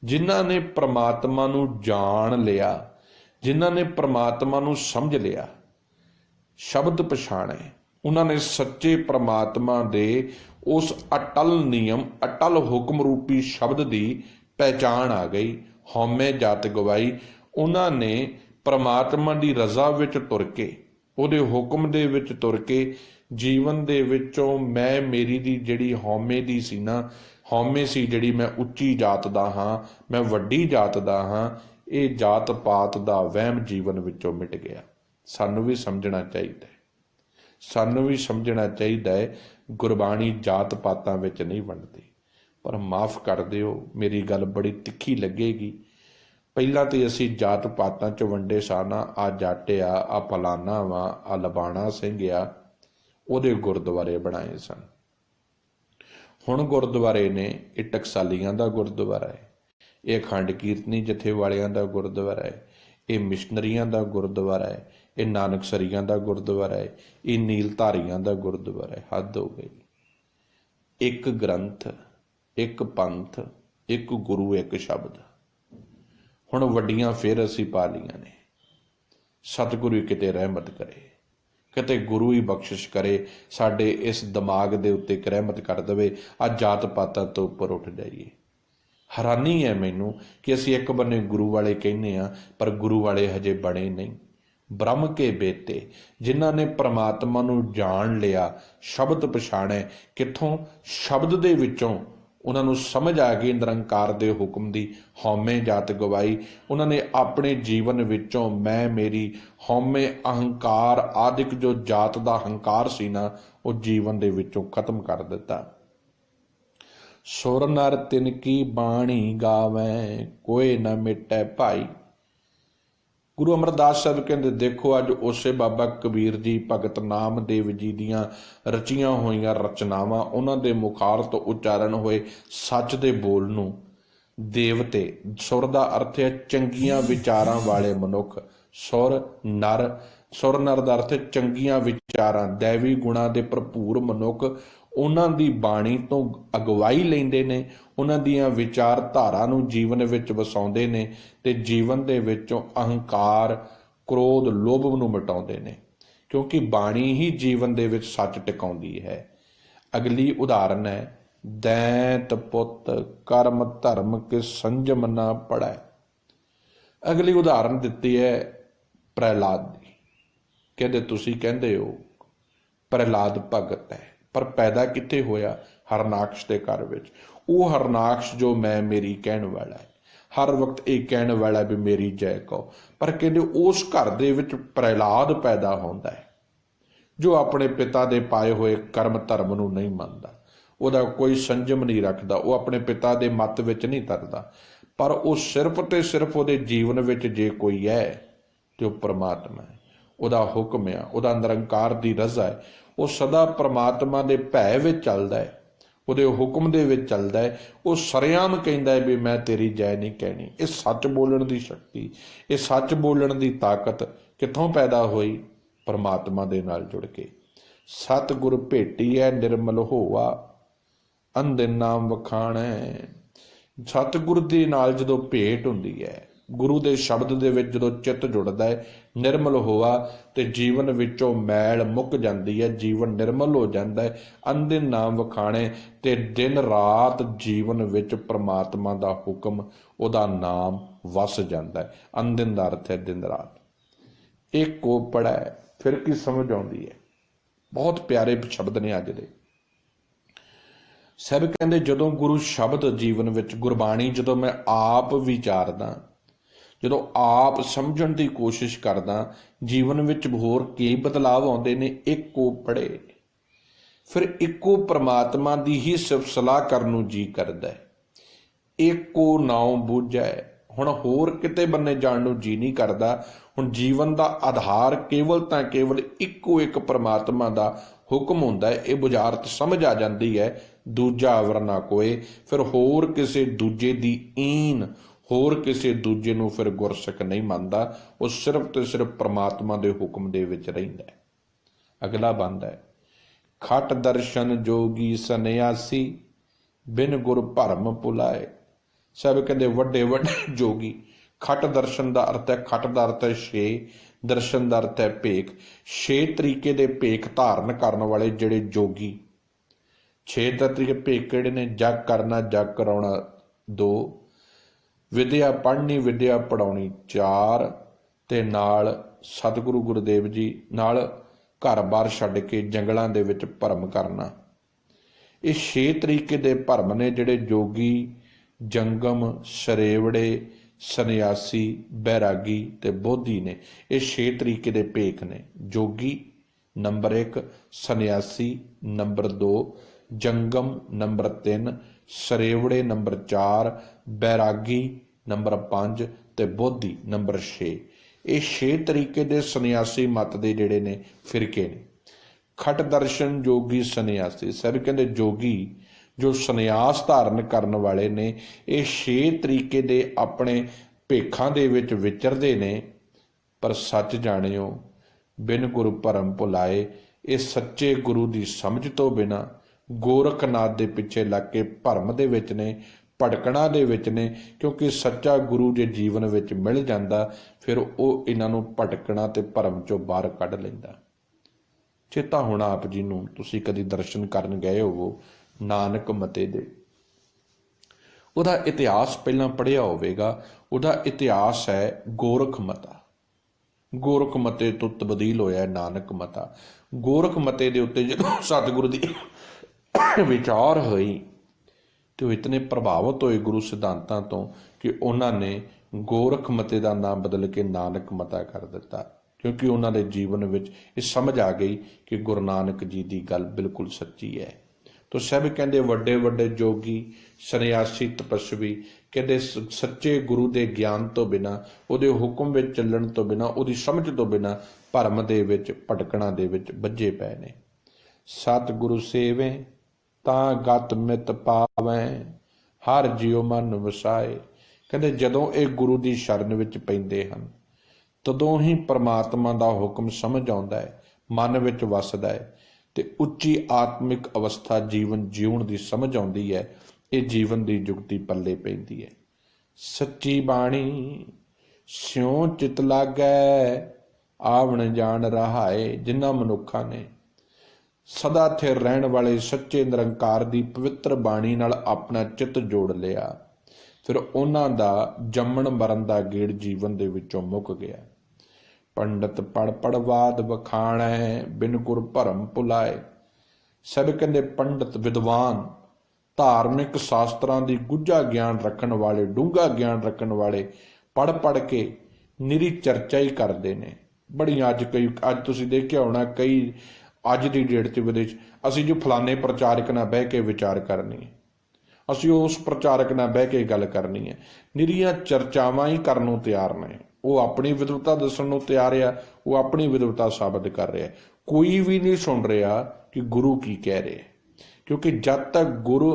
ਜਿਨ੍ਹਾਂ ਨੇ ਪ੍ਰਮਾਤਮਾ ਨੂੰ ਜਾਣ ਲਿਆ, ਜਿਨ੍ਹਾਂ ਨੇ ਪ੍ਰਮਾਤਮਾ ਨੂੰ ਸਮਝ ਲਿਆ। ਸ਼ਬਦ ਪਛਾਣੇ, ਉਹਨਾਂ ਨੇ ਸੱਚੇ ਪ੍ਰਮਾਤਮਾ ਦੇ ਉਸ ਅਟਲ ਨਿਯਮ, ਅਟਲ ਹੁਕਮ ਰੂਪੀ ਸ਼ਬਦ ਦੀ ਪਹਿਚਾਣ ਆ ਗਈ। ਹਉਮੈ ਜਾਤ ਗਵਾਈ, ਉਹਨਾਂ ਨੇ ਪ੍ਰਮਾਤਮਾ ਦੀ ਰਜ਼ਾ ਵਿੱਚ ਤੁਰ ਕੇ, ਉਹਦੇ ਹੁਕਮ ਦੇ ਵਿੱਚ ਤੁਰ ਕੇ, ਜੀਵਨ ਦੇ ਵਿੱਚੋਂ ਮੈਂ ਮੇਰੀ ਦੀ ਜਿਹੜੀ ਹਉਮੈ ਦੀ ਸੀ ਨਾ, ਹਉਮੈ ਸੀ ਜਿਹੜੀ ਮੈਂ ਉੱਚੀ ਜਾਤ ਦਾ ਹਾਂ, ਮੈਂ ਵੱਡੀ ਜਾਤ ਦਾ ਹਾਂ, ਇਹ ਜਾਤ ਪਾਤ ਦਾ ਵਹਿਮ ਜੀਵਨ ਵਿੱਚੋਂ ਮਿਟ ਗਿਆ। ਸਾਨੂੰ ਵੀ ਸਮਝਣਾ ਚਾਹੀਦਾ ਹੈ, ਸਾਨੂੰ ਵੀ ਸਮਝਣਾ ਚਾਹੀਦਾ ਹੈ। ਗੁਰਬਾਣੀ ਜਾਤ ਪਾਤਾਂ ਵਿੱਚ ਨਹੀਂ ਵੰਡਦੀ। ਪਰ ਮਾਫ ਕਰ ਦਿਓ, ਮੇਰੀ ਗੱਲ ਬੜੀ ਤਿੱਖੀ ਲੱਗੇਗੀ। ਪਹਿਲਾਂ ਤੇ ਅਸੀਂ ਜਾਤ ਪਾਤਾਂ 'ਚ ਵੰਡੇ ਸਾਂ, ਆ ਜੱਟ ਆ, ਆ ਫਲਾਨਾ ਵਾ, ਆ ਲਬਾਣਾ ਸਿੰਘ ਆ, ਉਹਦੇ ਗੁਰਦੁਆਰੇ ਬਣਾਏ ਸਨ। ਹੁਣ ਗੁਰਦੁਆਰੇ ਨੇ, ਇਹ ਟਕਸਾਲੀਆਂ ਦਾ ਗੁਰਦੁਆਰਾ ਹੈ, ਇਹ ਅਖੰਡ ਕੀਰਤਨੀ ਜਥੇ ਵਾਲਿਆਂ ਦਾ ਗੁਰਦੁਆਰਾ ਹੈ, ਇਹ ਮਿਸ਼ਨਰੀਆਂ ਦਾ ਗੁਰਦੁਆਰਾ ਹੈ, ਇਹ ਨਾਨਕਸਰੀਆਂ ਦਾ ਗੁਰਦੁਆਰਾ ਹੈ, ਇਹ ਨੀਲਧਾਰੀਆਂ ਦਾ ਗੁਰਦੁਆਰਾ ਹੈ। ਹੱਦ ਹੋ ਗਈ। ਇੱਕ ਗ੍ਰੰਥ, ਇੱਕ ਪੰਥ, ਇੱਕ ਗੁਰੂ, ਇੱਕ ਸ਼ਬਦ। ਹੁਣ ਵੱਡੀਆਂ ਫਿਰ ਅਸੀਂ ਪਾ ਲਈਆਂ ਨੇ। ਸਤਿਗੁਰੂ ਕਿਤੇ ਰਹਿਮਤ ਕਰੇ, ਕਿਤੇ ਗੁਰੂ ਹੀ ਬਖਸ਼ਿਸ਼ ਕਰੇ, ਸਾਡੇ ਇਸ ਦਿਮਾਗ ਦੇ ਉੱਤੇ ਇੱਕ ਰਹਿਮਤ ਕਰ ਦੇਵੇ, ਅੱਜ ਜਾਤ ਪਾਤਾਂ ਤੋਂ ਉੱਪਰ ਉੱਠ ਜਾਈਏ। ਹੈਰਾਨੀ ਹੈ ਮੈਨੂੰ ਕਿ ਅਸੀਂ ਇੱਕ ਬੰਨੇ ਗੁਰੂ ਵਾਲੇ ਕਹਿੰਦੇ ਹਾਂ, ਪਰ ਗੁਰੂ ਵਾਲੇ ਹਜੇ ਬਣੇ ਨਹੀਂ। ਬ੍ਰਹਮ ਕੇ ਬੇਤੇ, ਜਿਨ੍ਹਾਂ ਨੇ ਪ੍ਰਮਾਤਮਾ ਨੂੰ ਜਾਣ ਲਿਆ, ਸ਼ਬਦ ਪਛਾਣੇ। ਕਿੱਥੋਂ? ਸ਼ਬਦ ਦੇ ਵਿੱਚੋਂ ਉਹਨਾਂ ਨੂੰ ਸਮਝ ਆ ਗਈ ਨਿਰੰਕਾਰ ਦੇ ਹੁਕਮ ਦੀ। ਹਉਮੈ ਜਾਤ ਗਵਾਈ, ਉਹਨਾਂ ਨੇ ਆਪਣੇ ਜੀਵਨ ਵਿੱਚੋਂ ਮੈਂ ਮੇਰੀ, ਹਉਮੈ, ਅਹੰਕਾਰ ਆਦਿਕ ਜੋ ਜਾਤ ਦਾ ਹੰਕਾਰ ਸੀ ਨਾ, ਉਹ ਜੀਵਨ ਦੇ ਵਿੱਚੋਂ ਖਤਮ ਕਰ ਦਿੱਤਾ। ਸੁਰ ਨਰ ਤਿਨ ਕੀ ਬਾਣੀ ਗਾਵੈ, ਕੋਏ ਨਾ ਮਿਟੈ ਭਾਈ। ਗੁਰੂ ਅਮਰਦਾਸ ਸਾਹਿਬ ਕਹਿੰਦੇ ਦੇਖੋ, ਅੱਜ ਉਸੇ ਬਾਬਾ ਕਬੀਰ ਜੀ, ਭਗਤ ਨਾਮਦੇਵ ਜੀ ਦੀਆਂ ਰਚੀਆਂ ਹੋਈਆਂ ਰਚਨਾਵਾਂ, ਉਹਨਾਂ ਦੇ ਮੁਖਾਰ ਤੋਂ ਉਚਾਰਨ ਹੋਏ ਸੱਚ ਦੇ ਬੋਲ ਨੂੰ ਦੇਵਤੇ, ਸੁਰ ਦਾ ਅਰਥ ਹੈ ਚੰਗੀਆਂ ਵਿਚਾਰਾਂ ਵਾਲੇ ਮਨੁੱਖ। ਸੁਰ ਨਰ ਦਾ ਅਰਥ ਹੈ ਚੰਗੀਆਂ ਵਿਚਾਰਾਂ, ਦੈਵੀ ਗੁਣਾਂ ਦੇ ਭਰਪੂਰ ਮਨੁੱਖ, ਉਹਨਾਂ ਦੀ ਬਾਣੀ ਤੋਂ ਅਗਵਾਈ ਲੈਂਦੇ ਨੇ, ਉਹਨਾਂ ਦੀਆਂ ਵਿਚਾਰਧਾਰਾ ਨੂੰ ਜੀਵਨ ਵਿੱਚ ਵਸਾਉਂਦੇ ਨੇ ਤੇ ਜੀਵਨ ਦੇ ਵਿੱਚੋਂ ਅਹੰਕਾਰ, ਕ੍ਰੋਧ, ਲੋਭ ਨੂੰ ਮਿਟਾਉਂਦੇ ਨੇ, ਕਿਉਂਕਿ ਬਾਣੀ ਹੀ ਜੀਵਨ ਦੇ ਵਿੱਚ ਸੱਚ ਟਿਕਾਉਂਦੀ ਹੈ। ਅਗਲੀ ਉਦਾਹਰਨ ਹੈ दैंत पुत कर्म धर्म के संजम ना पड़ै। अगली उदाहरण दिती है प्रहलाद की। कहते तुसी कहंदे हो प्रहलाद भगत है, पर पैदा कित्थे होया? हरनाक्ष के घर विच। वो हरनाक्ष जो मैं मेरी कहण वाला है, हर वक्त ये कहण वाला भी मेरी जय कहो, पर कहते उस घर दे विच प्रहलाद पैदा होंदा है जो अपने पिता दे पाए हुए कर्म धर्म नूं नहीं मनदा, ਉਹਦਾ कोई संजम नहीं रखता, वो अपने पिता दे मत विच नहीं तरदा, पर वो सिर्फ ते सिर्फ ਉਹਦੇ जीवन विच जे कोई है तो परमात्मा है, ਉਹਦਾ हुक्म है, ਉਹਦਾ निरंकार दी रज़ा है, वो सदा परमात्मा दे भय विच चलदा है, ਉਹਦੇ हुक्म दे विच चलदा है, वो सरेआम कहंदा है भी मैं तेरी जय नहीं कहनी। ये सच बोलण दी शक्ति, ये सच बोलण दी ताकत कित्थों पैदा हुई? परमात्मा दे नाल जुड़ के। सतगुर भेटी है निर्मल होवा, अंधे नाम वखाणै। सतगुर दे नाल जदों भेट हुंदी है, गुरु दे शब्द दे विच जदों चित्त जुड़दा है, निर्मल होवा ते जीवन विचों मैल मुक जांदी है, जीवन निर्मल हो जांदा है। अंधे नाम वखाणे ते दिन रात जीवन विच परमात्मा दा हुक्म, उहदा नाम वस जांदा है। अंधे दा अर्थ है दिन रात। एक को पढ़ा है फिर की समझ आउंदी है। बहुत प्यारे शब्द ने अज दे। सब कहते जदों गुरु शब्द जीवन विच, गुरबाणी जदों मैं आप विचारदा, जदों आप समझण की कोशिश करदा, जीवन विच होर कई बदलाव आउंदे ने। इको पढ़े फिर इको परमात्मा की ही सिर्फ सलाह करन नूं जी करदा है, इको नाउ बूझै। हुण होर किते बन्ने जाण नूं जी नहीं करदा। हुण जीवन का आधार केवल तां केवल इको एक परमात्मा का हुक्म हुंदा है। ये बुझारत समझ आ जाती है, दूजा अवरना कोई। फिर होर किसी दूजे दी ईन, होर किसी दूजे नूं फिर गुरसिख नहीं मनदा। वो सिर्फ तो सिर्फ परमात्मा के हुक्म दे विच रहिंदा है। अगला बंद है खट दर्शन जोगी सन्यासी, बिन गुर भरम भुलाए। सब कहते वड्डे वड्डे जोगी। खट दर्शन का अर्थ है, खट का अर्थ है छे, दर्शन का अर्थ है भेख। छे तरीके दे भेख धारण करने वाले जिहड़े जोगी। छे तरीके भेख किहड़े ने? जग करना, जग कराउणा 2, विद्या पढ़नी, विद्या पढ़ाउणी 4, ते नाल सतगुरु गुरुदेव जी नाल घर बार छड्ड के जंगलों दे विच भरम करना। ये 6 तरीके दे भरम ने जिहड़े जोगी, जंगम, सरेवड़े, सन्यासी, बैरागी ते बोधी ने। ये 6 तरीके दे भेख ने। जोगी नंबर 1, सन्यासी नंबर 2, जंगम नंबर 3, सरेवड़े नंबर 4, बैरागी नंबर 5 ते बोधी नंबर 6। ये 6 तरीके दे सन्यासी मत दे जिहड़े ने फिरके ने। खट दर्शन जोगी सन्यासी, सब कहते जोगी जो सन्यास धारण करने वाले ने, ये 6 तरीके दे अपने भेखां दे विच विचरदे ने। पर सच जाणियो बिन गुरु भरम भुलाए, ये सच्चे गुरु की समझ तो बिना गोरखनाथ के पिछे लग के भरम दे विच ने, भटकणा दे विच ने। क्योंकि सच्चा गुरु जे जीवन विच मिल जांदा, फिर वो इन्हां नूं भटकणा ते भरम चों बाहर कढ लैंदा। चेता होना आप जी नूं, तुसीं कदी दर्शन करन गए होवो नानक मते दे। ਉਹਦਾ इतिहास पहला पढ़िया होवेगा। ਉਹਦਾ इतिहास है गोरख मता। गोरख मते तो तब्दील होया नानक मता। गोरख मते दे उत्ते जदों सतगुरु दी विचार हुई तो इतने प्रभावित होए गुरु सिद्धांतां तो कि उन्होंने गोरख मते का नाम बदल के नानक मता कर दिता। क्योंकि उन्होंने जीवन में ये समझ आ गई कि गुरु नानक जी की गल बिल्कुल सच्ची है। तो सब कहते वड्डे वड्डे जोगी, सन्यासी, तपस्वी, कहते सच्चे गुरु के ज्ञान तो बिना, उहदे हुक्म में चलण तो बिना, उहदी समझ तो बिना भरम दे विच भटकणा दे विच बझे पए ने। सतगुरु सेवें तां गत मित पावें, हर जियो मन वसाए। कहते जदों ये गुरु की शरण विच पैंदे हन, तदों ही परमात्मा का हुक्म समझ आउंदा है, मन विच वसदा है, ते उच्ची आत्मिक अवस्था जीवन जीउण की समझ आउंदी है। ये जीवन की जुगती पल्ले पैंदी है। सच्ची बाणी स्यों चित लागै, आवण जाण रहाए। जिन्हां मनुखां ने ਸਦਾ ਥਿਰ ਰਹਿਣ ਵਾਲੇ ਸੱਚੇ ਨਿਰੰਕਾਰ ਦੀ ਪਵਿੱਤਰ ਬਾਣੀ ਨਾਲ ਆਪਣਾ ਚਿੱਤ ਜੋੜ ਲਿਆ। ਫਿਰ ਉਹਨਾਂ ਦਾ ਜੰਮਣ ਮਰਨ ਦਾ ਗੇੜ ਜੀਵਨ ਦੇ ਵਿੱਚੋਂ ਮੁੱਕ ਗਿਆ। ਪੰਡਤ ਪੜ ਵਾਦ ਵਖਾਣੈ, ਬਿਨ ਗੁਰ ਭਰਮ ਭੁਲਾਏ। ਸਭ ਕਹਿੰਦੇ ਪੰਡਤ ਵਿਦਵਾਨ, ਧਾਰਮਿਕ ਸ਼ਾਸਤਰਾਂ ਦੀ ਗੁੱਝਾ ਗਿਆਨ ਰੱਖਣ ਵਾਲੇ, ਡੂੰਘਾ ਗਿਆਨ ਰੱਖਣ ਵਾਲੇ ਪੜ ਕੇ ਨਿਰੀ ਚਰਚਾ ਹੀ ਕਰਦੇ ਨੇ। ਬੜੀਆਂ ਅੱਜ ਤੁਸੀਂ ਦੇਖਿਆ ਹੋਣਾ, ਕਈ ਅੱਜ ਦੀ ਡੇਟ 'ਚ ਵਿਦੇਸ਼, ਅਸੀਂ ਜੋ ਫਲਾਣੇ ਪ੍ਰਚਾਰਕ ਨਾਲ ਬਹਿ ਕੇ ਵਿਚਾਰ ਕਰਨੀ ਹੈ, ਅਸੀਂ ਉਸ ਪ੍ਰਚਾਰਕ ਨਾਲ ਬਹਿ ਕੇ ਗੱਲ ਕਰਨੀ ਹੈ। ਨਿਰੀਆਂ ਚਰਚਾਵਾਂ ਹੀ ਕਰਨ ਨੂੰ ਤਿਆਰ ਨੇ। ਉਹ ਆਪਣੀ ਵਿਦਵਤਾ ਦੱਸਣ ਨੂੰ ਤਿਆਰ ਆ, ਉਹ ਆਪਣੀ ਵਿਦਵਤਾ ਸਾਬਤ ਕਰ ਰਿਹਾ। ਕੋਈ ਵੀ ਨਹੀਂ ਸੁਣ ਰਿਹਾ ਕਿ ਗੁਰੂ ਕੀ ਕਹਿ ਰਿਹਾ, ਕਿਉਂਕਿ ਜਦ ਤੱਕ ਗੁਰੂ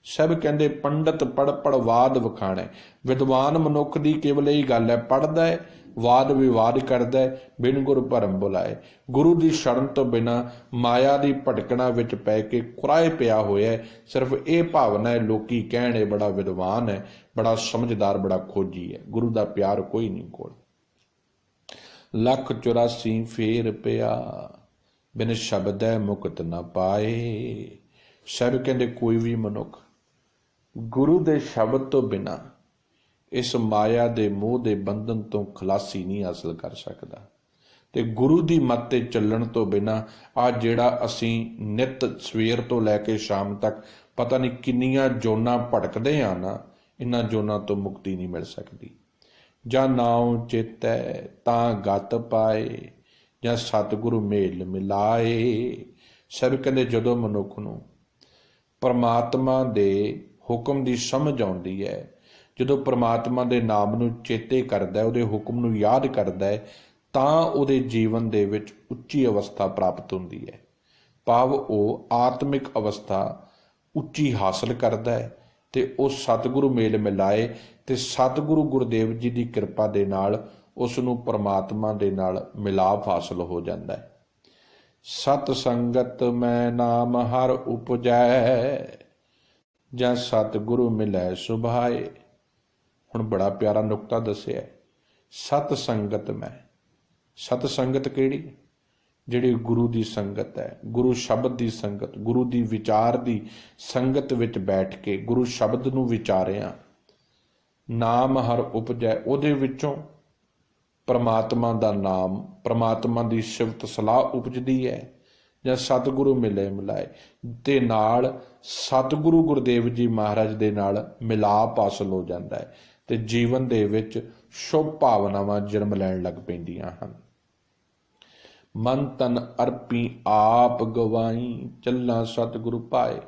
ਸਭ ਕਹਿੰਦੇ ਪੰਡਤ ਪੜ ਵਾਦ ਵਖਾਣੈ। ਵਿਦਵਾਨ ਮਨੁੱਖ ਦੀ ਕੇਵਲ ਇਹੀ ਗੱਲ ਹੈ, ਪੜ੍ਹਦਾ ਹੈ, ਵਾਦ ਵਿਵਾਦ ਕਰਦਾ ਹੈ, ਬਿਨ ਗੁਰ ਭਰਮ ਭੁਲਾਏ। ਗੁਰੂ ਦੀ ਸ਼ਰਨ ਤੋਂ ਬਿਨਾਂ ਮਾਇਆ ਦੀ ਭਟਕਣਾ ਵਿੱਚ ਪੈ ਕੇ ਕੁਰਾਏ ਪਿਆ ਹੋਇਆ ਹੈ। ਸਿਰਫ ਇਹ ਭਾਵਨਾ ਹੈ, ਲੋਕੀ ਕਹਿਣ ਇਹ ਬੜਾ ਵਿਦਵਾਨ ਹੈ, ਬੜਾ ਸਮਝਦਾਰ, ਬੜਾ ਖੋਜੀ ਹੈ। ਗੁਰੂ ਦਾ ਪਿਆਰ ਕੋਈ ਨਹੀਂ ਕੋਲ। 184 ਫੇਰ ਪਿਆ, ਬਿਨ ਸ਼ਬਦੈ ਮੁਕਤ ਨਾ ਪਾਏ। ਸਭ ਕਹਿੰਦੇ ਕੋਈ ਵੀ ਮਨੁੱਖ ਗੁਰੂ ਦੇ ਸ਼ਬਦ ਤੋਂ ਬਿਨਾਂ ਇਸ ਮਾਇਆ ਦੇ ਮੋਹ ਦੇ ਬੰਧਨ ਤੋਂ ਖਲਾਸੀ ਨਹੀਂ ਹਾਸਲ ਕਰ ਸਕਦਾ। ਤੇ ਗੁਰੂ ਦੀ ਮੱਤ ਤੇ ਚੱਲਣ ਤੋਂ ਬਿਨਾਂ ਆ ਜਿਹੜਾ ਅਸੀਂ ਨਿਤ ਸਵੇਰ ਤੋਂ ਲੈ ਕੇ ਸ਼ਾਮ ਤੱਕ ਪਤਾ ਨਹੀਂ ਕਿੰਨੀਆਂ ਜੋਨਾਂ ਭਟਕਦੇ ਆ ਨਾ, ਇਹਨਾਂ ਜੋਨਾਂ ਤੋਂ ਮੁਕਤੀ ਨਹੀਂ ਮਿਲ ਸਕਦੀ। ਜਾਂ ਨਾਉ ਚੇਤੈ ਤਾਂ ਗਤ ਪਾਏ, ਜਾਂ ਸਤਿਗੁਰੂ ਮੇਲ ਮਿਲਾਏ। ਸਭ ਕਹਿੰਦੇ ਜਦੋਂ ਮਨੁੱਖ ਨੂੰ ਪਰਮਾਤਮਾ ਦੇ ਹੁਕਮ ਦੀ ਸਮਝ ਆਉਂਦੀ ਹੈ, ਜਦੋਂ ਪਰਮਾਤਮਾ ਦੇ ਨਾਮ ਨੂੰ ਚੇਤੇ ਕਰਦਾ, ਉਹਦੇ ਹੁਕਮ ਨੂੰ ਯਾਦ ਕਰਦਾ ਹੈ, ਤਾਂ ਉਹਦੇ ਜੀਵਨ ਦੇ ਵਿੱਚ ਉੱਚੀ ਅਵਸਥਾ ਪ੍ਰਾਪਤ ਹੁੰਦੀ ਹੈ। ਭਾਵ ਉਹ ਆਤਮਿਕ ਅਵਸਥਾ ਉੱਚੀ ਹਾਸਲ ਕਰਦਾ ਹੈ ਤੇ ਉਹ ਸਤਿਗੁਰੂ ਮੇਲ ਮਿਲਾਏ ਤੇ ਸਤਿਗੁਰੂ ਗੁਰਦੇਵ ਜੀ ਦੀ ਕਿਰਪਾ ਦੇ ਨਾਲ ਉਸ ਨੂੰ ਪਰਮਾਤਮਾ ਦੇ ਨਾਲ ਮਿਲਾਪ ਹਾਸਲ ਹੋ ਜਾਂਦਾ ਹੈ। ਸਤ ਸੰਗਤ ਮੈਂ ਨਾਮ ਹਰ ਉਪਜੈ, ਜਾਂ ਸਤਿਗੁਰੂ ਮਿਲੈ ਸੁਭਾਏ। ਹੁਣ ਬੜਾ ਪਿਆਰਾ ਨੁਕਤਾ ਦੱਸਿਆ, ਸਤ ਸੰਗਤ ਮੈਂ। ਸਤ ਸੰਗਤ ਕਿਹੜੀ? ਜਿਹੜੀ ਗੁਰੂ ਦੀ ਸੰਗਤ ਹੈ, ਗੁਰੂ ਸ਼ਬਦ ਦੀ ਸੰਗਤ, ਗੁਰੂ ਦੀ ਵਿਚਾਰ ਦੀ ਸੰਗਤ ਵਿੱਚ ਬੈਠ ਕੇ ਗੁਰੂ ਸ਼ਬਦ ਨੂੰ ਵਿਚਾਰਿਆ। ਨਾਮ ਹਰ ਉਪਜੈ, ਉਹਦੇ ਵਿੱਚੋਂ ਪਰਮਾਤਮਾ ਦਾ ਨਾਮ, ਪਰਮਾਤਮਾ ਦੀ ਸਿਫਤ ਸਲਾਹ ਉਪਜਦੀ ਹੈ। ਜਾਂ ਸਤਿਗੁਰੂ ਮਿਲੇ ਮਿਲਾਏ ਤੇ ਨਾਲ ਸਤਿਗੁਰੂ ਗੁਰਦੇਵ ਜੀ ਮਹਾਰਾਜ ਦੇ ਨਾਲ ਮਿਲਾਪ ਹਾਸਲ ਹੋ ਜਾਂਦਾ ਹੈ ਤੇ ਜੀਵਨ ਦੇ ਵਿੱਚ ਸ਼ੁਭ ਭਾਵਨਾਵਾਂ ਜਨਮ ਲੈਣ ਲੱਗ ਪੈਂਦੀਆਂ ਹਨ। ਮਨ ਤਨ ਅਰਪੀ ਆਪ ਗਵਾਈ, ਚੱਲਾਂ ਸਤਿਗੁਰੂ ਪਾਏ।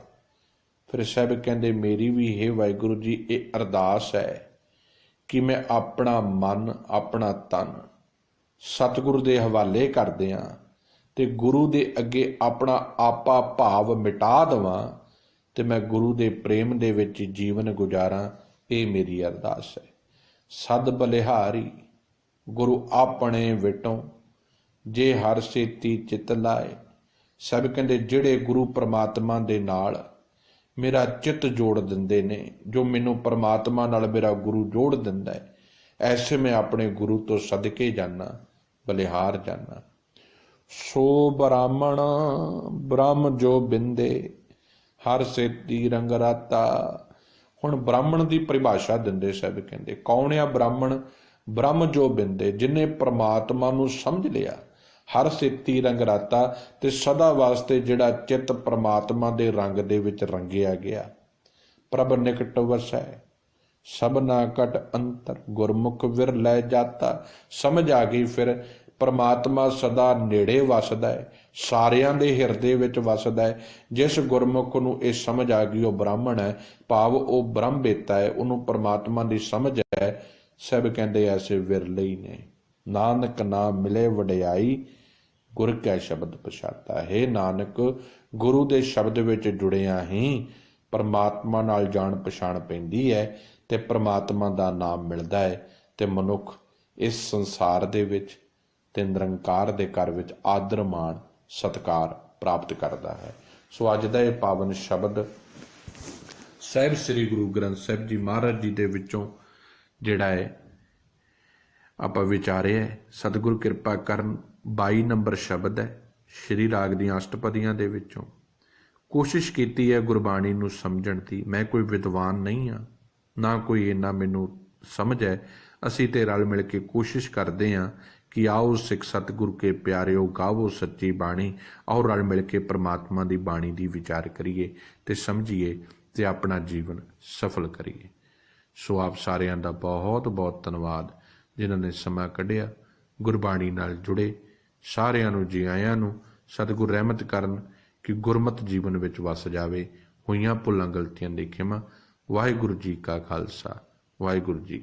ਫਿਰ ਸਾਹਿਬ ਕਹਿੰਦੇ ਮੇਰੀ ਵੀ ਹੈ ਵਾਹਿਗੁਰੂ ਜੀ ਇਹ ਅਰਦਾਸ ਹੈ ਕਿ ਮੈਂ ਆਪਣਾ ਮਨ, ਆਪਣਾ ਤਨ ਸਤਿਗੁਰੂ ਦੇ ਹਵਾਲੇ ਕਰ ਦਿਆਂ ਤੇ ਗੁਰੂ ਦੇ ਅੱਗੇ ਆਪਣਾ ਆਪਾ ਭਾਵ ਮਿਟਾ ਦੇਵਾਂ ਤੇ ਮੈਂ ਗੁਰੂ ਦੇ ਪ੍ਰੇਮ ਦੇ ਵਿੱਚ ਜੀਵਨ ਗੁਜ਼ਾਰਾਂ। ਇਹ ਮੇਰੀ ਅਰਦਾਸ ਹੈ। ਸਦ ਬਲਿਹਾਰੀ ਗੁਰੂ ਆਪਣੇ ਵਿਟੋਂ, ਜੇ ਹਰ ਸੇਤੀ ਚਿਤ ਲਾਏ। ਸਭ ਕਹਿੰਦੇ ਜਿਹੜੇ ਗੁਰੂ ਪਰਮਾਤਮਾ ਦੇ ਨਾਲ ਮੇਰਾ ਚਿੱਤ ਜੋੜ ਦਿੰਦੇ ਨੇ, ਜੋ ਮੈਨੂੰ ਪਰਮਾਤਮਾ ਨਾਲ ਮੇਰਾ ਗੁਰੂ ਜੋੜ ਦਿੰਦਾ ਹੈ, ਐਸੇ ਮੈਂ ਆਪਣੇ ਗੁਰੂ ਤੋਂ ਸਦਕੇ ਜਾਨਾ, ਬਲਿਹਾਰ ਜਾਨਾ। ਸੋ ਬ੍ਰਾਹਮਣ ਬ੍ਰਹਮ ਜੋ ਬਿੰਦੇ, ਹਰ ਸੇਤੀ ਰੰਗ ਰਾਤਾ। ਹੁਣ ਬ੍ਰਾਹਮਣ ਦੀ ਪਰਿਭਾਸ਼ਾ ਦਿੰਦੇ ਸਭ ਕਹਿੰਦੇ ਕੌਣ ਆ ਬ੍ਰਾਹਮਣ? ਬ੍ਰਹਮ ਜੋ ਬਿੰਦੇ, ਜਿਹਨੇ ਪਰਮਾਤਮਾ ਨੂੰ ਸਮਝ ਲਿਆ, ਹਰ ਸੇਤੀ ਰੰਗ ਰਾਤਾ, ਤੇ ਸਦਾ ਵਾਸਤੇ ਜਿਹੜਾ ਚਿੱਤ ਪਰਮਾਤਮਾ ਦੇ ਰੰਗ ਦੇ ਵਿੱਚ ਰੰਗਿਆ ਗਿਆ। ਪ੍ਰਭ ਨਿਕਟ ਵਸੈ ਸਭਨਾ ਘਟ ਅੰਤਰ, ਗੁਰਮੁਖ ਵਿਰਲੇ ਜਾਤਾ। ਸਮਝ ਆ ਗਈ ਫਿਰ ਪਰਮਾਤਮਾ ਸਦਾ ਨੇੜੇ ਵਸਦਾ ਹੈ, ਸਾਰਿਆਂ ਦੇ ਹਿਰਦੇ ਵਿੱਚ ਵਸਦਾ ਹੈ। ਜਿਸ ਗੁਰਮੁਖ ਨੂੰ ਇਹ ਸਮਝ ਆ ਗਈ ਉਹ ਬ੍ਰਾਹਮਣ ਹੈ, ਭਾਵ ਉਹ ਬ੍ਰਹਮ ਵੇਤਾ ਹੈ, ਉਹਨੂੰ ਪਰਮਾਤਮਾ ਦੀ ਸਮਝ ਹੈ। ਸਭ ਕਹਿੰਦੇ ਐਸੇ ਵਿਰਲੇ ਹੀ ਨੇ। ਨਾਨਕ ਨਾ ਮਿਲੇ ਵਡਿਆਈ, ਗੁਰ ਕੈ ਸ਼ਬਦ ਪਛਾਤਾ। ਹੈ ਨਾਨਕ ਗੁਰੂ ਦੇ ਸ਼ਬਦ ਵਿੱਚ ਜੁੜਿਆ ਹੀ ਪਰਮਾਤਮਾ ਨਾਲ ਜਾਣ ਪਛਾਣ ਪੈਂਦੀ ਹੈ ਤੇ ਪਰਮਾਤਮਾ ਦਾ ਨਾਮ ਮਿਲਦਾ ਹੈ ਤੇ ਮਨੁੱਖ ਇਸ ਸੰਸਾਰ ਦੇ ਵਿੱਚ ਤੇ ਨਿਰੰਕਾਰ ਦੇ ਘਰ ਵਿੱਚ ਆਦਰ ਮਾਣ ਸਤਿਕਾਰ ਪ੍ਰਾਪਤ ਕਰਦਾ ਹੈ। ਸੋ ਅੱਜ ਦਾ ਇਹ ਪਾਵਨ ਸ਼ਬਦ ਸਾਹਿਬ ਸ੍ਰੀ ਗੁਰੂ ਗ੍ਰੰਥ ਸਾਹਿਬ ਜੀ ਮਹਾਰਾਜ ਜੀ ਦੇ ਵਿੱਚੋਂ ਜਿਹੜਾ ਹੈ ਆਪਾਂ ਵਿਚਾਰਿਆ। ਸਤਿਗੁਰੂ ਕਿਰਪਾ ਕਰਨ 22 ਨੰਬਰ ਸ਼ਬਦ ਹੈ। ਸ਼੍ਰੀ ਰਾਗ ਦੀਆਂ ਅਸ਼ਟਪਦੀਆਂ ਦੇ ਵਿੱਚੋਂ। ਕੋਸ਼ਿਸ਼ ਕੀਤੀ ਹੈ ਗੁਰਬਾਣੀ ਨੂੰ ਸਮਝਣ ਦੀ। ਮੈਂ ਕੋਈ ਵਿਦਵਾਨ ਨਹੀਂ ਹਾਂ, ਨਾ ਕੋਈ ਇੰਨਾ ਮੈਨੂੰ ਸਮਝ ਹੈ। ਅਸੀਂ ਤੇ ਰਲ ਮਿਲ ਕੇ ਕੋਸ਼ਿਸ਼ ਕਰਦੇ ਹਾਂ ਕਿ ਆਓ ਸਿੱਖ ਸਤਿਗੁਰੂ ਕੇ ਪਿਆਰਿਓ, ਗਾਵੋ ਸੱਚੀ ਬਾਣੀ। ਆਓ ਰਲ ਮਿਲ ਕੇ ਪ੍ਰਮਾਤਮਾ ਦੀ ਬਾਣੀ ਦੀ ਵਿਚਾਰ ਕਰੀਏ ਤੇ ਸਮਝੀਏ ਤੇ ਆਪਣਾ ਜੀਵਨ ਸਫਲ ਕਰੀਏ। ਸੋ ਆਪ ਸਾਰਿਆਂ ਦਾ ਬਹੁਤ ਬਹੁਤ ਧੰਨਵਾਦ ਜਿਨ੍ਹਾਂ ਨੇ ਸਮਾਂ ਕੱਢਿਆ, ਗੁਰਬਾਣੀ ਨਾਲ ਜੁੜੇ। ਸਾਰਿਆਂ ਨੂੰ ਜੀ ਆਇਆਂ ਨੂੰ। ਸਤਿਗੁਰ ਰਹਿਮਤ ਕਰਨ ਕਿ ਗੁਰਮਤਿ ਜੀਵਨ ਵਿੱਚ ਵਸ ਜਾਵੇ। ਹੋਈਆਂ ਭੁੱਲਾਂ ਗਲਤੀਆਂ ਦੀ ਖਿਮਾ। ਵਾਹਿਗੁਰੂ ਜੀ ਕਾ ਖਾਲਸਾ, ਵਾਹਿਗੁਰੂ ਜੀ